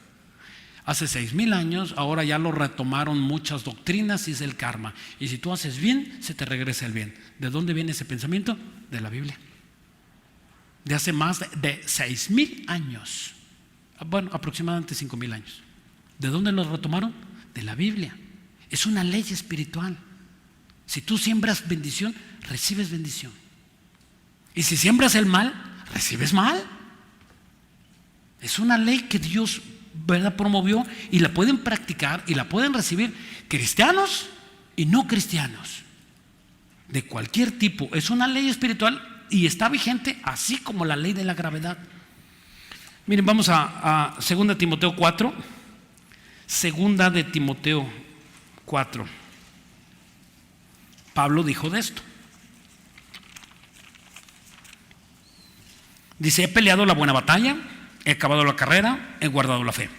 Hace 6,000 años, ahora ya lo retomaron muchas doctrinas y es el karma. Y si tú haces bien, se te regresa el bien. ¿De dónde viene ese pensamiento? De la Biblia. De hace más de 6,000 años. Bueno, aproximadamente 5,000 años. ¿De dónde lo retomaron? De la Biblia. Es una ley espiritual. Si tú siembras bendición, recibes bendición. Y si siembras el mal, recibes mal. Es una ley que Dios, ¿verdad?, promovió y la pueden practicar y la pueden recibir cristianos y no cristianos, de cualquier tipo. Es una ley espiritual y está vigente así como la ley de la gravedad. Miren, vamos a 2 Timoteo 4. 2 de Timoteo 4. Pablo dijo de esto. Dice: he peleado la buena batalla, he acabado la carrera, he guardado la fe.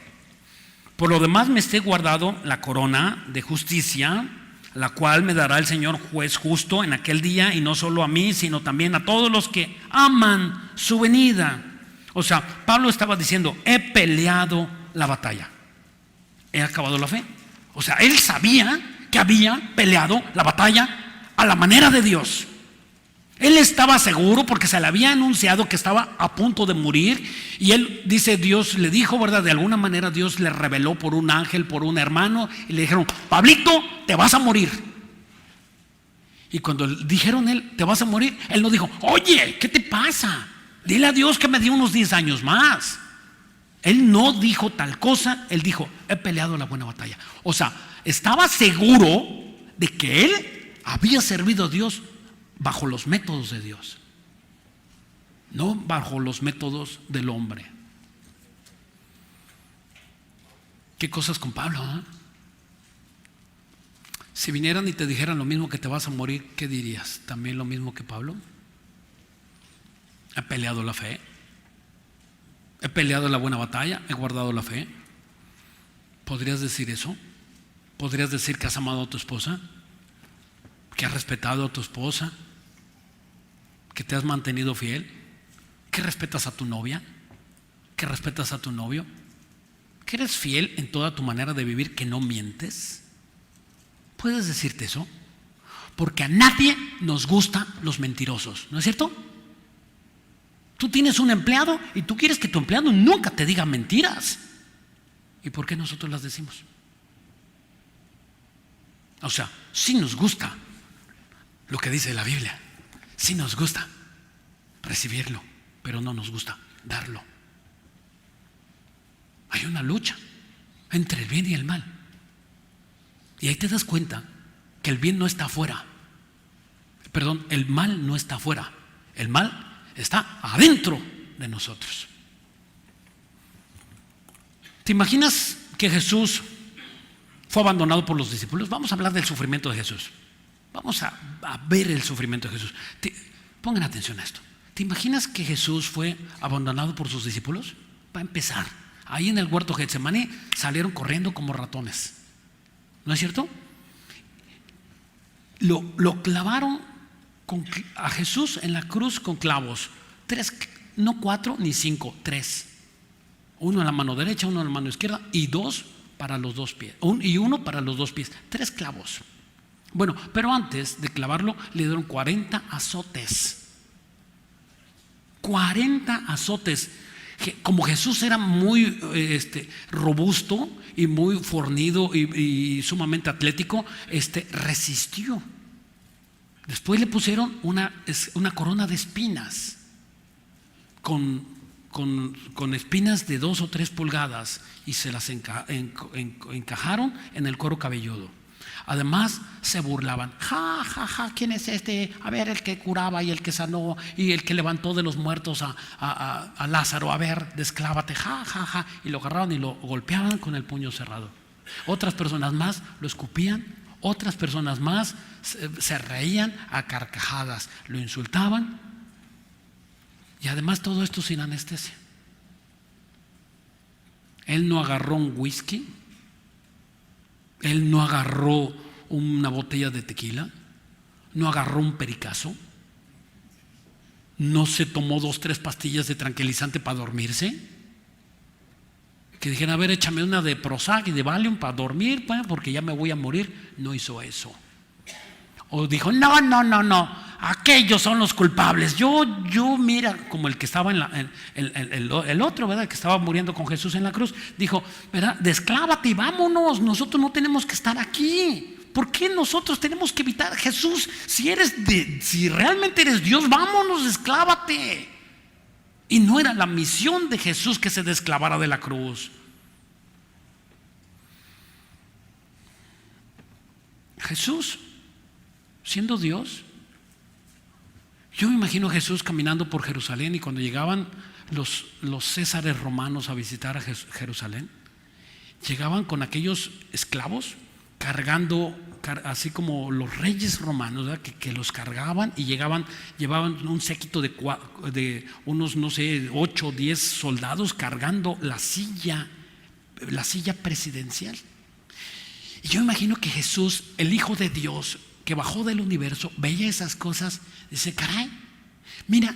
Por lo demás me esté guardado la corona de justicia, la cual me dará el Señor juez justo en aquel día, y no solo a mí, sino también a todos los que aman su venida. O sea, Pablo estaba diciendo: he peleado la batalla, he acabado la fe. O sea, él sabía que había peleado la batalla a la manera de Dios. Él estaba seguro porque se le había anunciado que estaba a punto de morir. Y él dice, Dios le dijo, ¿verdad? De alguna manera Dios le reveló por un ángel, por un hermano, y le dijeron: Pablito, te vas a morir. Y cuando dijeron él, te vas a morir, él no dijo: oye, ¿qué te pasa? Dile a Dios que me dio unos 10 años más. Él no dijo tal cosa. Él dijo: he peleado la buena batalla. O sea, estaba seguro de que él había servido a Dios bajo los métodos de Dios, no bajo los métodos del hombre. ¿Qué cosas con Pablo? Si vinieran y te dijeran lo mismo, que te vas a morir, ¿qué dirías? ¿También lo mismo que Pablo? He peleado la fe, he peleado la buena batalla, he guardado la fe. ¿Podrías decir eso? ¿Podrías decir que has amado a tu esposa? ¿Que has respetado a tu esposa? ¿Que te has mantenido fiel? ¿Que respetas a tu novia? ¿Que respetas a tu novio? ¿Que eres fiel en toda tu manera de vivir? ¿Que no mientes? ¿Puedes decirte eso? Porque a nadie nos gustan los mentirosos, ¿no es cierto? Tú tienes un empleado y tú quieres que tu empleado nunca te diga mentiras. ¿Y por qué nosotros las decimos? O sea, sí nos gusta lo que dice la Biblia, sí nos gusta recibirlo, pero no nos gusta darlo. Hay una lucha entre el bien y el mal. Y ahí te das cuenta que el bien no está afuera. Perdón, el mal no está afuera. El mal está adentro de nosotros. ¿Te imaginas que Jesús fue abandonado por los discípulos? Vamos a hablar del sufrimiento de Jesús. Vamos a ver el sufrimiento de Jesús. Pongan atención a esto. ¿Te imaginas que Jesús fue abandonado por sus discípulos? Para empezar, ahí en el huerto de Getsemaní salieron corriendo como ratones, ¿no es cierto? Lo clavaron a Jesús en la cruz con clavos. 3, no 4 ni 5, 3. Uno en la mano derecha, uno en la mano izquierda y 2 para los 2 pies. Y uno para los 2 pies. 3 clavos. Bueno, pero antes de clavarlo le dieron 40 azotes. 40 azotes. Como Jesús era muy robusto y muy fornido y sumamente atlético, resistió. Después le pusieron una corona de espinas con espinas de 2 o 3 pulgadas y se las encajaron en el cuero cabelludo. Además se burlaban: ja, ja, ja, ¿quién es este? A ver, el que curaba y el que sanó y el que levantó de los muertos a Lázaro, a ver, desclávate, ja, ja, ja. Y lo agarraban y lo golpeaban con el puño cerrado. Otras personas más lo escupían, otras personas más se reían a carcajadas, lo insultaban. Y además todo esto sin anestesia. Él no agarró un whisky, él no agarró una botella de tequila, no agarró un pericazo, no se tomó 2 o 3 pastillas de tranquilizante para dormirse. Que dijeran: a ver, échame una de Prozac y de Valium para dormir, pues, porque ya me voy a morir. No hizo eso. O dijo: no, aquellos son los culpables. Yo mira, como el que estaba el otro, ¿verdad? Que estaba muriendo con Jesús en la cruz, dijo, ¿verdad? Desclávate y vámonos, nosotros no tenemos que estar aquí. ¿Por qué nosotros tenemos que evitar? Jesús, si realmente eres Dios, vámonos, desclávate. Y no era la misión de Jesús que se desclavara de la cruz. Jesús, siendo Dios, yo me imagino a Jesús caminando por Jerusalén, y cuando llegaban los césares romanos a visitar a Jerusalén, llegaban con aquellos esclavos cargando, así como los reyes romanos, ¿verdad? Que los cargaban y llevaban un séquito de unos, no sé, 8 o 10 soldados cargando la silla presidencial. Y yo imagino que Jesús, el Hijo de Dios, que bajó del universo, veía esas cosas, dice: caray, mira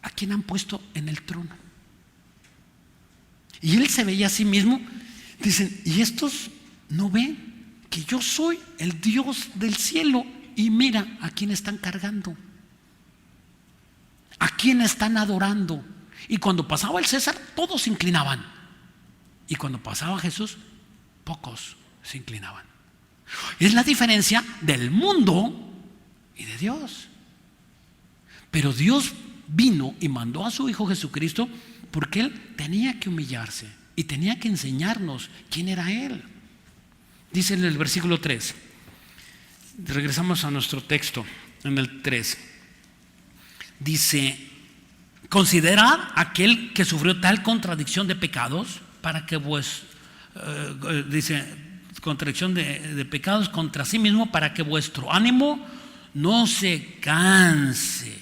a quién han puesto en el trono. Y él se veía a sí mismo. Dicen: ¿y estos no ven que yo soy el Dios del cielo? Y mira a quién están cargando. ¿A quién están adorando? Y cuando pasaba el César, todos se inclinaban. Y cuando pasaba Jesús, pocos se inclinaban. Es la diferencia del mundo y de Dios. Pero Dios vino y mandó a su Hijo Jesucristo porque Él tenía que humillarse y tenía que enseñarnos quién era Él. Dice en el versículo 3, regresamos a nuestro texto, en el 3, dice: considerad aquel que sufrió tal contradicción de pecados para que dice, contradicción de pecados contra sí mismo, para que vuestro ánimo no se canse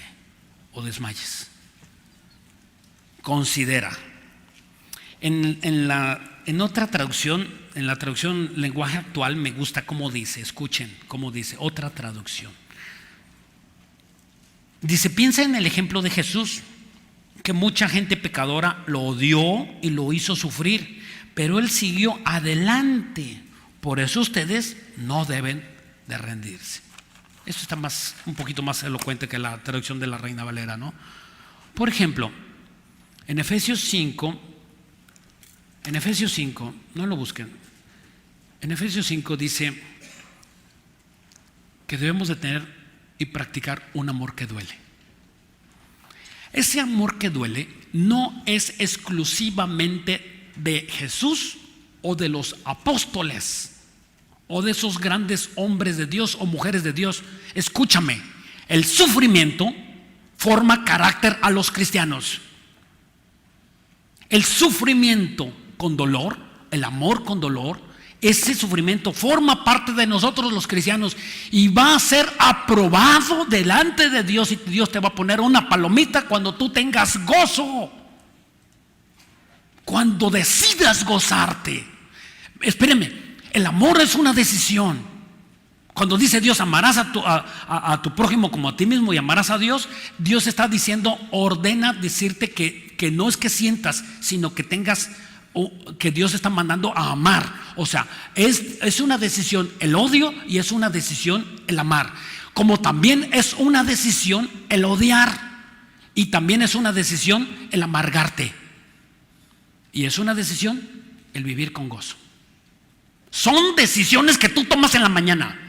o desmayes. Considera. En otra traducción, en la traducción lenguaje actual, me gusta cómo dice, escuchen cómo dice, otra traducción. Dice: piensa en el ejemplo de Jesús, que mucha gente pecadora lo odió y lo hizo sufrir, pero Él siguió adelante. Por eso ustedes no deben de rendirse. Esto está un poquito más elocuente que la traducción de la Reina Valera, ¿no? Por ejemplo, en Efesios 5, no lo busquen, en Efesios 5 dice que debemos de tener y practicar un amor que duele. Ese amor que duele no es exclusivamente de Jesús o de los apóstoles o de esos grandes hombres de Dios o mujeres de Dios. Escúchame, el sufrimiento forma carácter a los cristianos. El sufrimiento con dolor, el amor con dolor, ese sufrimiento forma parte de nosotros los cristianos y va a ser aprobado delante de Dios, y Dios te va a poner una palomita cuando tú tengas gozo, cuando decidas gozarte. Espérenme, el amor es una decisión. Cuando dice Dios: amarás a tu prójimo como a ti mismo y amarás a Dios, Dios está diciendo, ordena decirte que no es que sientas, sino que tengas, que Dios está mandando a amar. O sea, es una decisión el odio y es una decisión el amar. Como también es una decisión el odiar y también es una decisión el amargarte. Y es una decisión el vivir con gozo. Son decisiones que tú tomas en la mañana.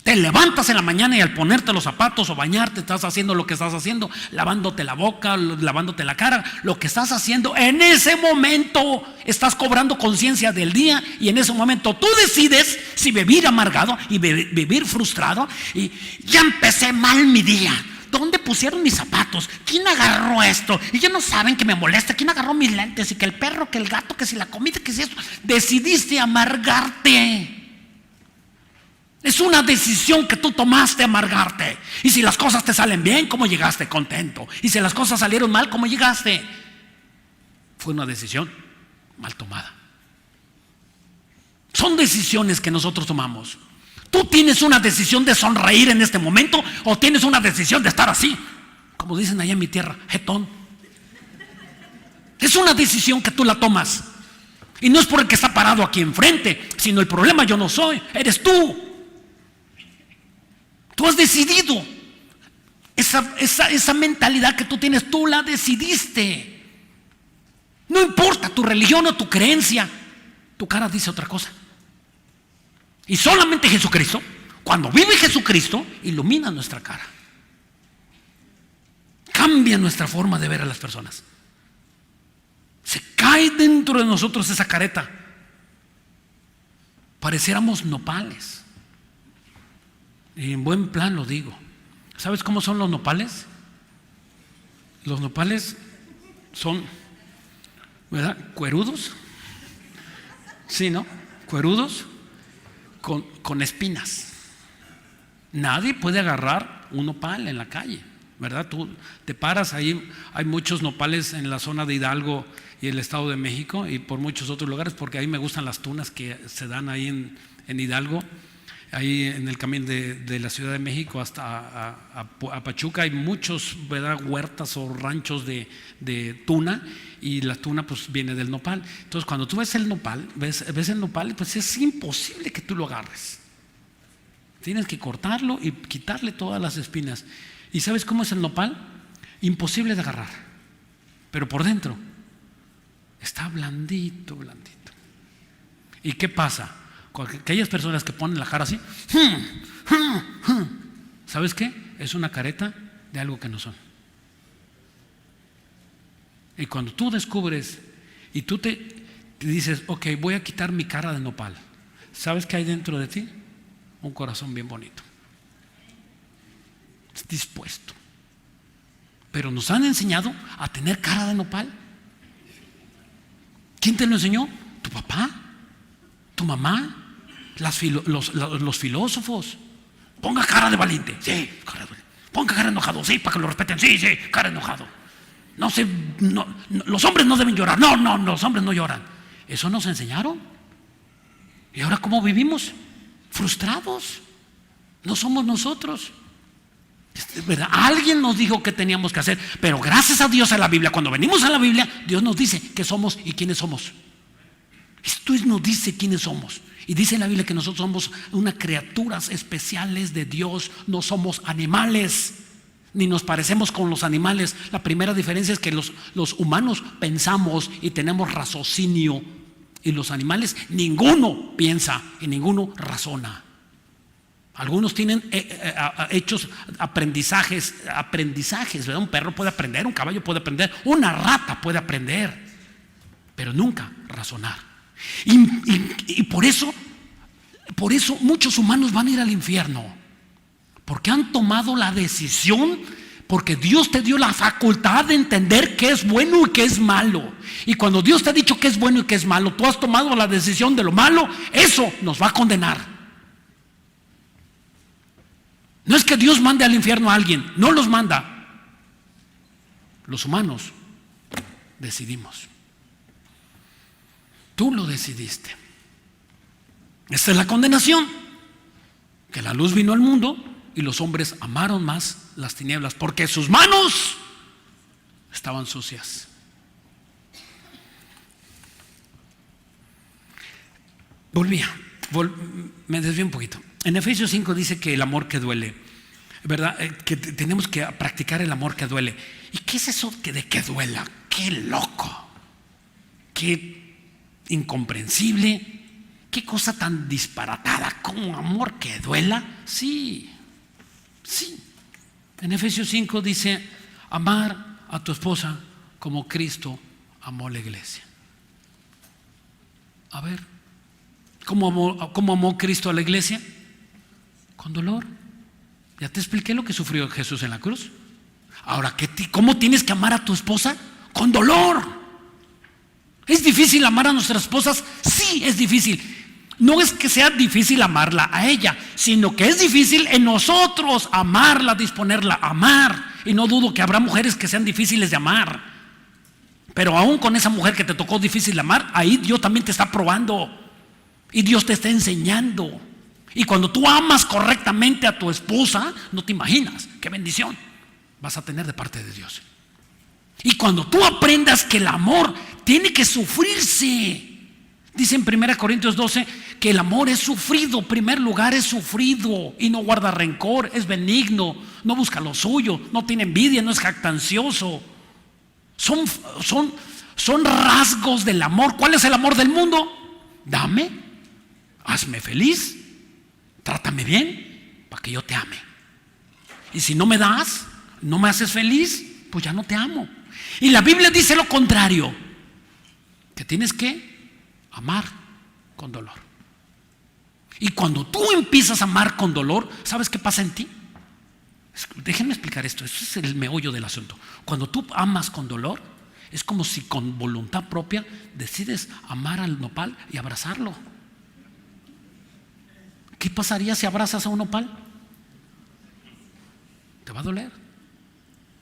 Te levantas en la mañana y al ponerte los zapatos o bañarte, estás haciendo lo que estás haciendo, lavándote la boca, lavándote la cara, lo que estás haciendo, en ese momento estás cobrando conciencia del día, y en ese momento tú decides si vivir amargado y vivir frustrado. Y ya empecé mal mi día. ¿Dónde pusieron mis zapatos? ¿Quién agarró esto? Y ya no saben que me molesta. ¿Quién agarró mis lentes? Y que el perro, que el gato, que si la comida, que si esto. Decidiste amargarte. Es una decisión que tú tomaste, amargarte. Y si las cosas te salen bien, ¿cómo llegaste? Contento. Y si las cosas salieron mal, ¿cómo llegaste? Fue una decisión mal tomada. Son decisiones que nosotros tomamos. Tú tienes una decisión de sonreír en este momento, o tienes una decisión de estar así, como dicen allá en mi tierra, jetón. Es una decisión que tú la tomas. Y no es por el que está parado aquí enfrente, sino el problema yo no soy, eres tú. Tú has decidido. Esa mentalidad que tú tienes, tú la decidiste. No importa tu religión o tu creencia, tu cara dice otra cosa. Y solamente Jesucristo, cuando vive Jesucristo, ilumina nuestra cara, cambia nuestra forma de ver a las personas. Se cae dentro de nosotros esa careta. Pareciéramos nopales. Y en buen plan lo digo. ¿Sabes cómo son los nopales? Los nopales son, ¿verdad?, cuerudos. Sí, ¿no? Cuerudos con espinas. Nadie puede agarrar un nopal en la calle, ¿verdad? Tú te paras ahí, hay muchos nopales en la zona de Hidalgo y el Estado de México y por muchos otros lugares, porque ahí me gustan las tunas que se dan ahí en Hidalgo. Ahí en el camino de la Ciudad de México hasta a Pachuca hay muchos, ¿verdad?, huertas o ranchos de tuna, y la tuna pues viene del nopal. Entonces cuando tú ves el nopal, ves el nopal, pues es imposible que tú lo agarres. Tienes que cortarlo y quitarle todas las espinas. ¿Y sabes cómo es el nopal? imposible de agarrar, pero por dentro está blandito, blandito. ¿Y qué pasa? Con aquellas personas que ponen la cara así, ¿sabes qué? Es una careta de algo que no son. Y cuando tú descubres y tú te dices, ok, voy a quitar mi cara de nopal, ¿sabes qué hay dentro de ti? Un corazón bien bonito, dispuesto. Pero nos han enseñado a tener cara de nopal. ¿Quién te lo enseñó? ¿Tu papá? ¿Tu mamá? Los filósofos. Ponga cara de valiente. Sí, cara de valiente. Ponga cara de enojado. Sí, para que lo respeten. Sí, cara de enojado. Los hombres no deben llorar. No, los hombres no lloran. Eso nos enseñaron. ¿Y ahora cómo vivimos? Frustrados. No somos nosotros. ¿Verdad? Alguien nos dijo que teníamos que hacer, pero gracias a Dios, a la Biblia, cuando venimos a la Biblia, Dios nos dice qué somos y quiénes somos. Esto nos dice quiénes somos. Y dice en la Biblia que nosotros somos unas criaturas especiales de Dios. No somos animales, ni nos parecemos con los animales. La primera diferencia es que los humanos pensamos y tenemos raciocinio, y los animales ninguno piensa y ninguno razona. Algunos tienen hechos aprendizajes, ¿verdad? Un perro puede aprender, un caballo puede aprender, una rata puede aprender, pero nunca razonar. Y por eso muchos humanos van a ir al infierno, porque han tomado la decisión, porque Dios te dio la facultad de entender qué es bueno y qué es malo. Y cuando Dios te ha dicho qué es bueno y qué es malo, tú has tomado la decisión de lo malo, eso nos va a condenar. No es que Dios mande al infierno a alguien, no los manda. Los humanos decidimos. Tú lo decidiste. Esta es la condenación, que la luz vino al mundo y los hombres amaron más las tinieblas porque sus manos estaban sucias. Me desvío un poquito. En Efesios 5 dice que el amor que duele, ¿verdad? Que tenemos que practicar el amor que duele. ¿Y qué es eso de que duela? ¡Qué loco! ¡Qué incomprensible! ¡Qué cosa tan disparatada! ¿Cómo amor que duela? Sí. En Efesios 5 dice: amar a tu esposa como Cristo amó a la iglesia. A ver, ¿cómo amó Cristo a la iglesia? Con dolor. Ya te expliqué lo que sufrió Jesús en la cruz. Ahora, ¿cómo tienes que amar a tu esposa? Con dolor. ¿Es difícil amar a nuestras esposas? Sí, es difícil. No es que sea difícil amarla a ella, sino que es difícil en nosotros amarla, disponerla a amar. Y no dudo que habrá mujeres que sean difíciles de amar, pero aún con esa mujer que te tocó difícil de amar, ahí Dios también te está probando y Dios te está enseñando. Y cuando tú amas correctamente a tu esposa, no te imaginas qué bendición vas a tener de parte de Dios. Y cuando tú aprendas que el amor tiene que sufrirse, dice en 1 Corintios 12 que el amor es sufrido. En primer lugar, es sufrido y no guarda rencor, es benigno, no busca lo suyo, no tiene envidia, no es jactancioso. Son rasgos del amor. ¿Cuál es el amor del mundo? Dame, hazme feliz, trátame bien para que yo te ame. Y si no me das, no me haces feliz, pues ya no te amo. Y la Biblia dice lo contrario, que tienes que amar con dolor. Y cuando tú empiezas a amar con dolor, ¿sabes qué pasa en ti? Déjenme explicar esto, es el meollo del asunto. Cuando tú amas con dolor, es como si con voluntad propia decides amar al nopal y abrazarlo. ¿Qué pasaría si abrazas a un nopal? ¿Te va a doler?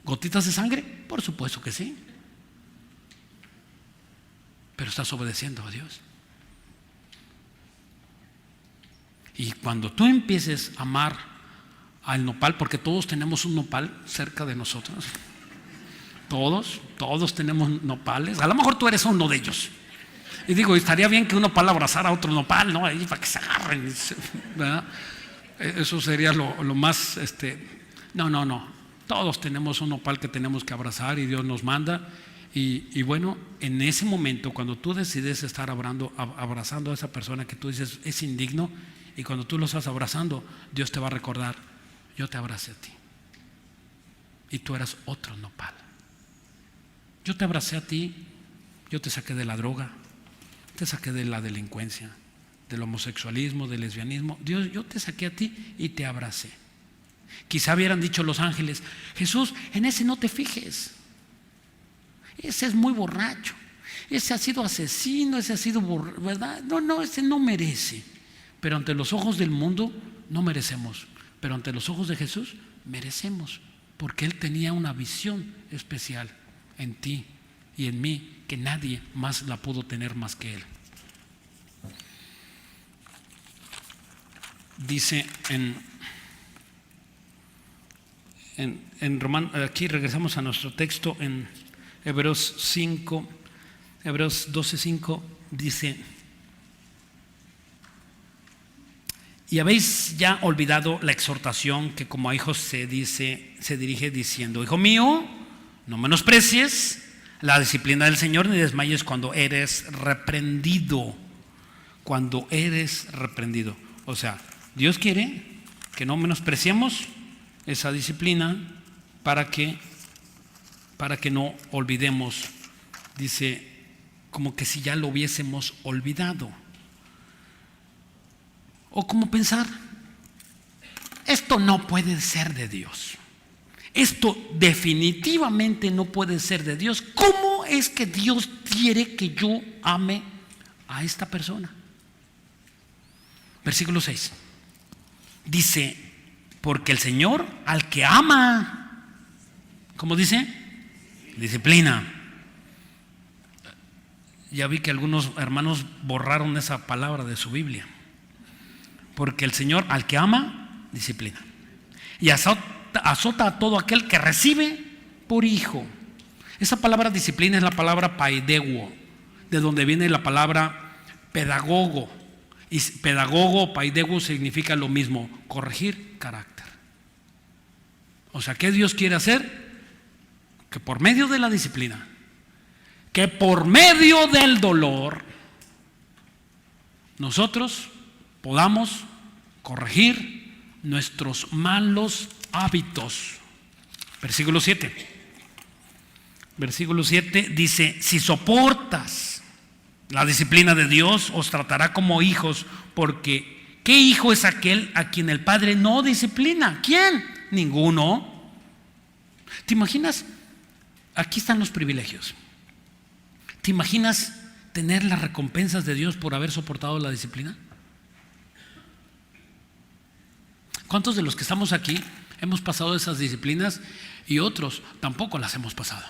¿Gotitas de sangre? Por supuesto que sí. Pero estás obedeciendo a Dios. Y cuando tú empieces a amar al nopal, porque todos tenemos un nopal cerca de nosotros, todos tenemos nopales. A lo mejor tú eres uno de ellos. Y digo, estaría bien que un nopal abrazara a otro nopal, ¿no? Ahí para que se agarren, ¿verdad? Eso sería lo más, no. Todos tenemos un nopal que tenemos que abrazar y Dios nos manda. Y bueno, en ese momento, cuando tú decides estar abrazando a esa persona que tú dices es indigno, y cuando tú lo estás abrazando, Dios te va a recordar: yo te abracé a ti y tú eras otro nopal. Yo te abracé a ti, yo te saqué de la droga, te saqué de la delincuencia, del homosexualismo, del lesbianismo. Dios, yo te saqué a ti y te abracé. Quizá hubieran dicho los ángeles: Jesús, en ese no te fijes, ese es muy borracho, ese ha sido asesino, ese ha sido ¿verdad? No, ese no merece. Pero ante los ojos del mundo no merecemos, pero ante los ojos de Jesús merecemos, porque Él tenía una visión especial en ti y en mí que nadie más la pudo tener más que Él. Dice en Romanos, aquí regresamos a nuestro texto en Hebreos 5, Hebreos 12:5, dice: y habéis ya olvidado la exhortación que como a hijos se dirige diciendo: hijo mío, no menosprecies la disciplina del Señor, ni desmayes cuando eres reprendido. Cuando eres reprendido. O sea, Dios quiere que no menospreciemos esa disciplina para que no olvidemos. Dice, como que si ya lo hubiésemos olvidado. O como pensar: esto no puede ser de Dios. Esto definitivamente no puede ser de Dios. ¿Cómo es que Dios quiere que yo ame a esta persona? Versículo 6. Dice: porque el Señor al que ama, ¿cómo dice? Disciplina. Ya vi que algunos hermanos borraron esa palabra de su Biblia. Porque el Señor al que ama, disciplina. Y azota a todo aquel que recibe por hijo. Esa palabra disciplina es la palabra paideuo, de donde viene la palabra pedagogo. Y pedagogo o paideuo significa lo mismo: corregir carácter. O sea, ¿qué Dios quiere hacer? Que por medio de la disciplina, que por medio del dolor, nosotros podamos corregir nuestros malos hábitos. Versículo 7. Versículo 7 dice: si soportas la disciplina de Dios, os tratará como hijos, porque ¿qué hijo es aquel a quien el Padre no disciplina? ¿Quién? Ninguno. ¿Te imaginas? Aquí están los privilegios. ¿Te imaginas tener las recompensas de Dios por haber soportado la disciplina? ¿Cuántos de los que estamos aquí hemos pasado esas disciplinas y otros tampoco las hemos pasado?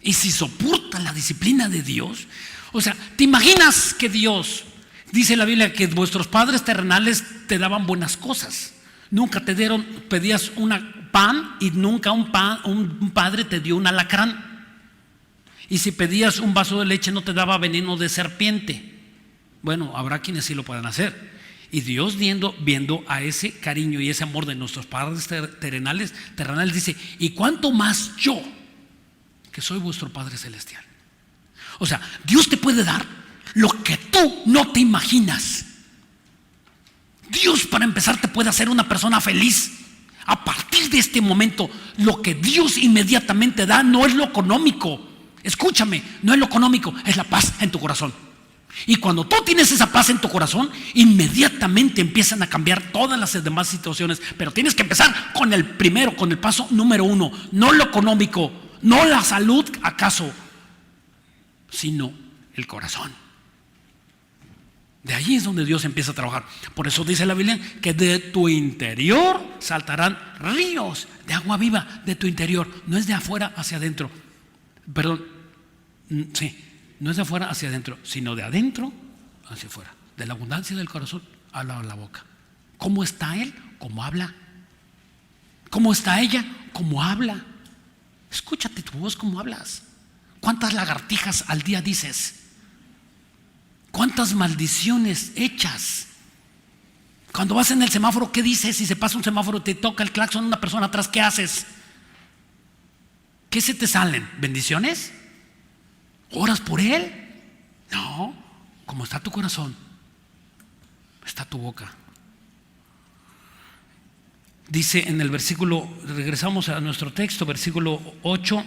Y si soportan la disciplina de Dios, o sea, ¿te imaginas que Dios, dice la Biblia, que vuestros padres terrenales te daban buenas cosas? Nunca te dieron, pedías un pan y nunca un padre te dio un alacrán. Y si pedías un vaso de leche no te daba veneno de serpiente. Bueno, habrá quienes sí lo puedan hacer. Y Dios viendo a ese cariño y ese amor de nuestros padres terrenales dice: ¿y cuánto más yo, que soy vuestro Padre Celestial? O sea, Dios te puede dar lo que tú no te imaginas. Dios, para empezar, te puede hacer una persona feliz. A partir de este momento, lo que Dios inmediatamente da no es lo económico. Escúchame, no es lo económico, es la paz en tu corazón. Y cuando tú tienes esa paz en tu corazón, inmediatamente empiezan a cambiar todas las demás situaciones. Pero tienes que empezar con el primero, con el paso número 1. No lo económico, no la salud acaso, sino el corazón. De ahí es donde Dios empieza a trabajar. Por eso dice la Biblia que de tu interior saltarán ríos de agua viva. De tu interior, no es de afuera hacia adentro. Perdón, sí, no es de afuera hacia adentro, sino de adentro hacia afuera. De la abundancia del corazón habla la boca. ¿Cómo está él? Como habla. ¿Cómo está ella? Como habla. Escúchate tu voz, cómo hablas. ¿Cuántas lagartijas al día dices? ¿Cuántas maldiciones echas? Cuando vas en el semáforo, ¿qué dices? Si se pasa un semáforo, te toca el claxon una persona atrás, ¿qué haces? ¿Qué se te salen? ¿Bendiciones? ¿Oras por él? No. Como está tu corazón, está tu boca. Dice en el versículo, regresamos a nuestro texto, versículo 8: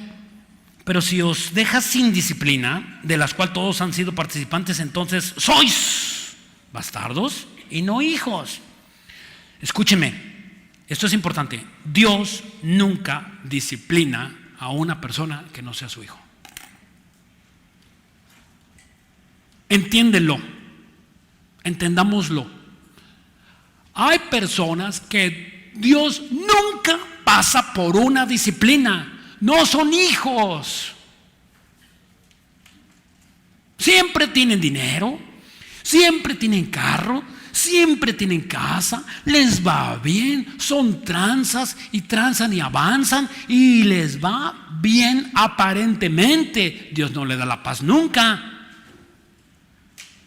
pero si os dejas sin disciplina, de las cuales todos han sido participantes, entonces sois bastardos y no hijos. Escúcheme, esto es importante. Dios nunca disciplina a una persona que no sea su hijo. Entiéndelo, entendámoslo. Hay personas que Dios nunca pasa por una disciplina. No son hijos. Siempre tienen dinero, siempre tienen carro, siempre tienen casa, les va bien, son tranzas y tranzan y avanzan y les va bien aparentemente. Dios no le da la paz nunca,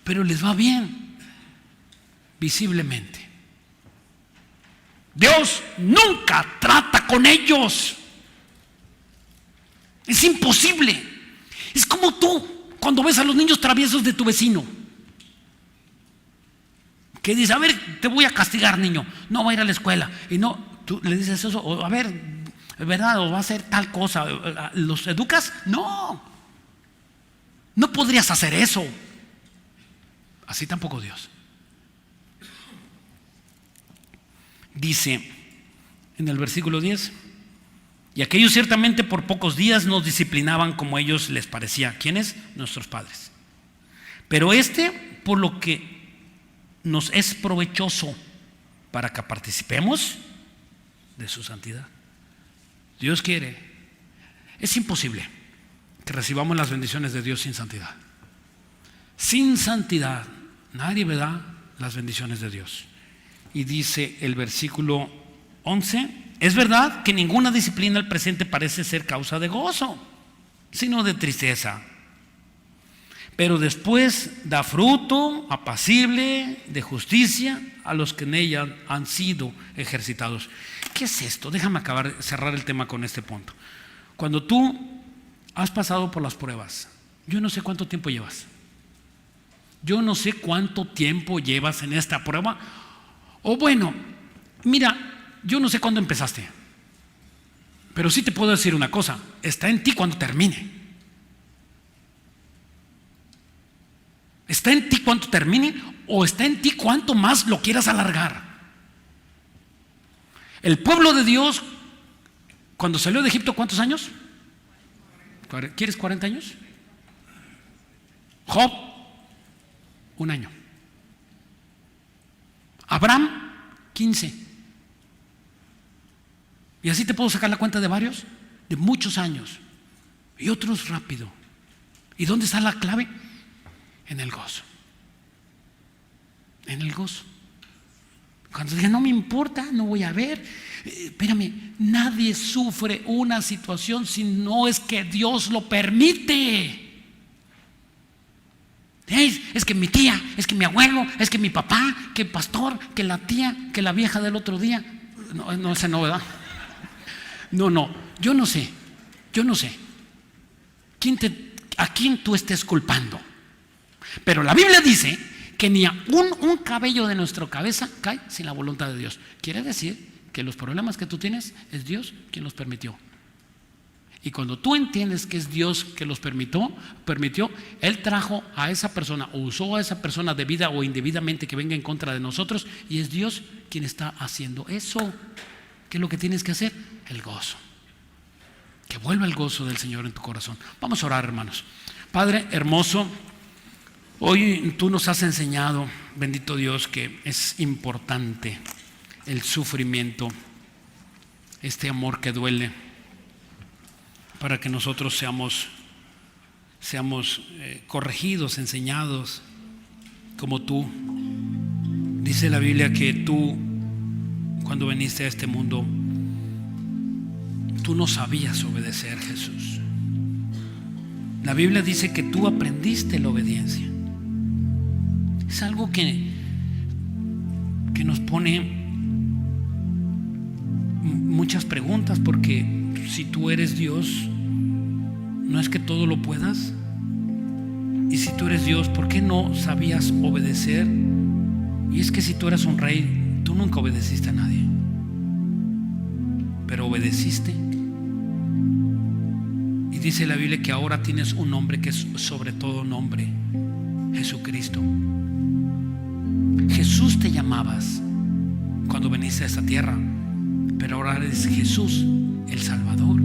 pero les va bien visiblemente. Dios nunca trata con ellos. Es imposible. Es como tú cuando ves a los niños traviesos de tu vecino, que dice: a ver, te voy a castigar, niño, no va a ir a la escuela. Y no, tú le dices eso, o a ver, ¿verdad? O va a hacer tal cosa. ¿Los educas? No. No podrías hacer eso. Así tampoco Dios. Dice en el versículo 10: y aquellos ciertamente por pocos días nos disciplinaban como a ellos les parecía. ¿Quiénes? Nuestros padres. Pero por lo que nos es provechoso, para que participemos de su santidad. Dios quiere. Es imposible que recibamos las bendiciones de Dios sin santidad. Sin santidad nadie verá las bendiciones de Dios. Y dice el versículo 11: es verdad que ninguna disciplina al presente parece ser causa de gozo, sino de tristeza, pero después da fruto apacible de justicia a los que en ella han sido ejercitados. ¿Qué es esto? Déjame cerrar el tema con este punto. Cuando tú has pasado por las pruebas, yo no sé cuánto tiempo llevas. Yo no sé cuánto tiempo llevas en esta prueba. O bueno, mira, yo no sé cuándo empezaste, pero sí te puedo decir una cosa: está en ti cuando termine. Está en ti cuánto termine, o está en ti cuánto más lo quieras alargar. El pueblo de Dios, cuando salió de Egipto, ¿cuántos años? ¿Quieres 40 años? Job, 1 año. Abraham, 15. Y así te puedo sacar la cuenta de varios, de muchos años, y otros rápido. ¿Y dónde está la clave? En el gozo. En el gozo. Cuando dije: no me importa, no voy a ver. Espérame, nadie sufre una situación si no es que Dios lo permite. Es que mi tía, es que mi abuelo, es que mi papá, que el pastor, que la tía, que la vieja del otro día. No, ese no, ¿verdad? No, yo no sé. ¿A quién tú estés culpando? Pero la Biblia dice que ni a un cabello de nuestra cabeza cae sin la voluntad de Dios. Quiere decir que los problemas que tú tienes es Dios quien los permitió. Y cuando tú entiendes que es Dios que los permitió, Él trajo a esa persona o usó a esa persona debida o indebidamente que venga en contra de nosotros, y es Dios quien está haciendo eso. ¿Qué es lo que tienes que hacer? El gozo. Que vuelva el gozo del Señor en tu corazón. Vamos a orar, hermanos. Padre hermoso, hoy tú nos has enseñado, bendito Dios, que es importante el sufrimiento, este amor que duele, para que nosotros seamos corregidos, enseñados como tú. Dice la Biblia que tú, cuando viniste a este mundo, tú no sabías obedecer, Jesús. La Biblia dice que tú aprendiste la obediencia. Es algo que que nos pone muchas preguntas, porque si tú eres Dios, ¿no es que todo lo puedas? Y si tú eres Dios, ¿por qué no sabías obedecer? Y es que si tú eras un rey, tú nunca obedeciste a nadie, pero obedeciste. Y dice la Biblia que ahora tienes un nombre que es sobre todo nombre: Jesucristo. Jesús te llamabas cuando viniste a esta tierra, pero ahora eres Jesús el Salvador.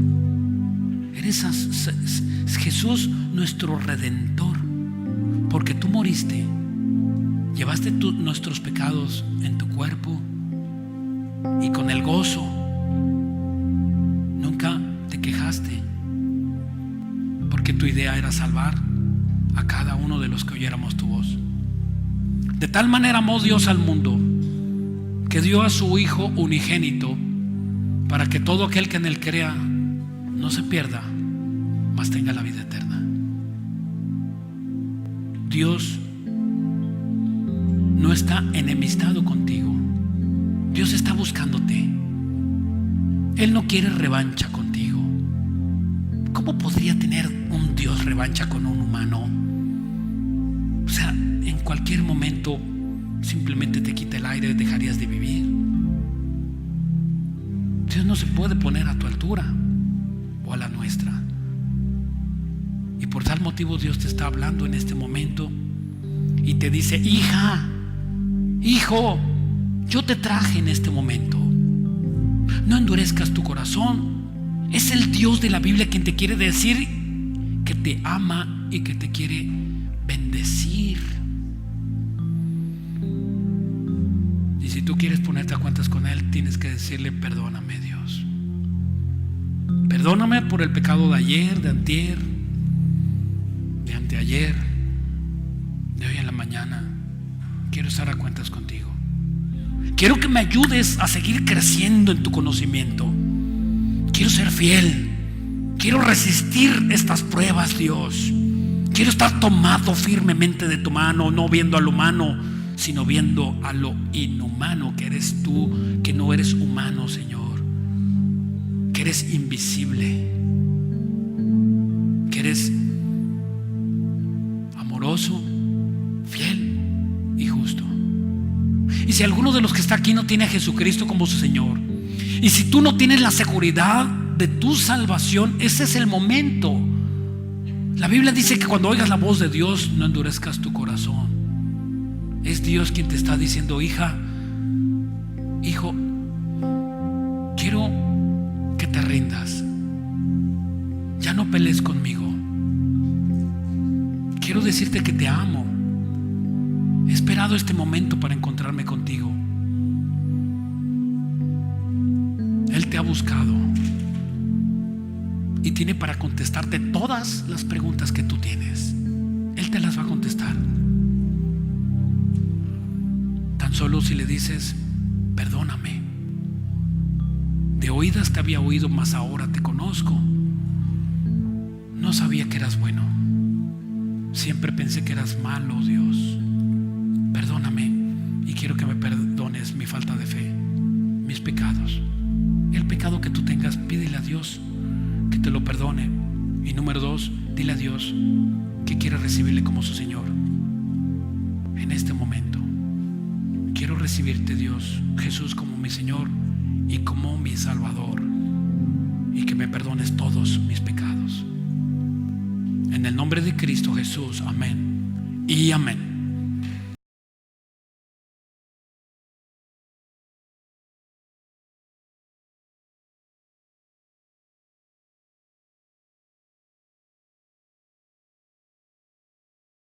Eres Jesús nuestro Redentor, porque tú moriste, llevaste nuestros pecados en tu cuerpo, y con el gozo nunca te quejaste, porque tu idea era salvar a cada uno de los que oyéramos tu voz. De tal manera amó Dios al mundo, que dio a su Hijo unigénito, para que todo aquel que en él crea no se pierda, mas tenga la vida eterna. Dios no está enemistado contigo. Dios está buscándote. Él no quiere revancha contigo. ¿Cómo podría tener un Dios revancha con un humano? O sea, en cualquier momento simplemente te quita el aire, dejarías de vivir. Dios no se puede poner a tu altura o a la nuestra. Y por tal motivo Dios te está hablando en este momento y te dice: hija, hijo, yo te traje en este momento. No endurezcas tu corazón. Es el Dios de la Biblia quien te quiere decir que te ama y que te quiere bendecir. Y si tú quieres ponerte a cuentas con Él, tienes que decirle: perdóname, Dios. Perdóname por el pecado de ayer, de antier, de anteayer, de hoy en la mañana. Quiero estar a cuentas contigo. Quiero que me ayudes a seguir creciendo en tu conocimiento. Quiero ser fiel. Quiero resistir estas pruebas, Dios. Quiero estar tomado firmemente de tu mano, no viendo a lo humano, sino viendo a lo inhumano que eres tú, que no eres humano, Señor, que eres invisible, que eres amoroso, fiel y justo. Y si alguno de los que está aquí no tiene a Jesucristo como su Señor, y si tú no tienes la seguridad de tu salvación, ese es el momento. La Biblia dice que cuando oigas la voz de Dios, no endurezcas tu corazón. Es Dios quien te está diciendo: hija, hijo, quiero que te rindas. Ya no pelees conmigo. Quiero decirte que te amo. He esperado este momento para encontrarme contigo. Él te ha buscado y tiene para contestarte todas las preguntas que tú tienes. Él te las va a contestar. Tan solo si le dices: perdóname. De oídas te había oído, mas ahora te conozco. No sabía que eras bueno. Siempre pensé que eras malo, Dios. Perdóname, y quiero que me perdones mi falta de fe, mis pecados. El pecado que tú tengas, pídele a Dios que te lo perdone. Y número 2, dile a Dios que quiere recibirle como su Señor. En este momento quiero recibirte, Dios, Jesús, como mi Señor y como mi Salvador, y que me perdones todos mis pecados. En el nombre de Cristo Jesús, amén y amén.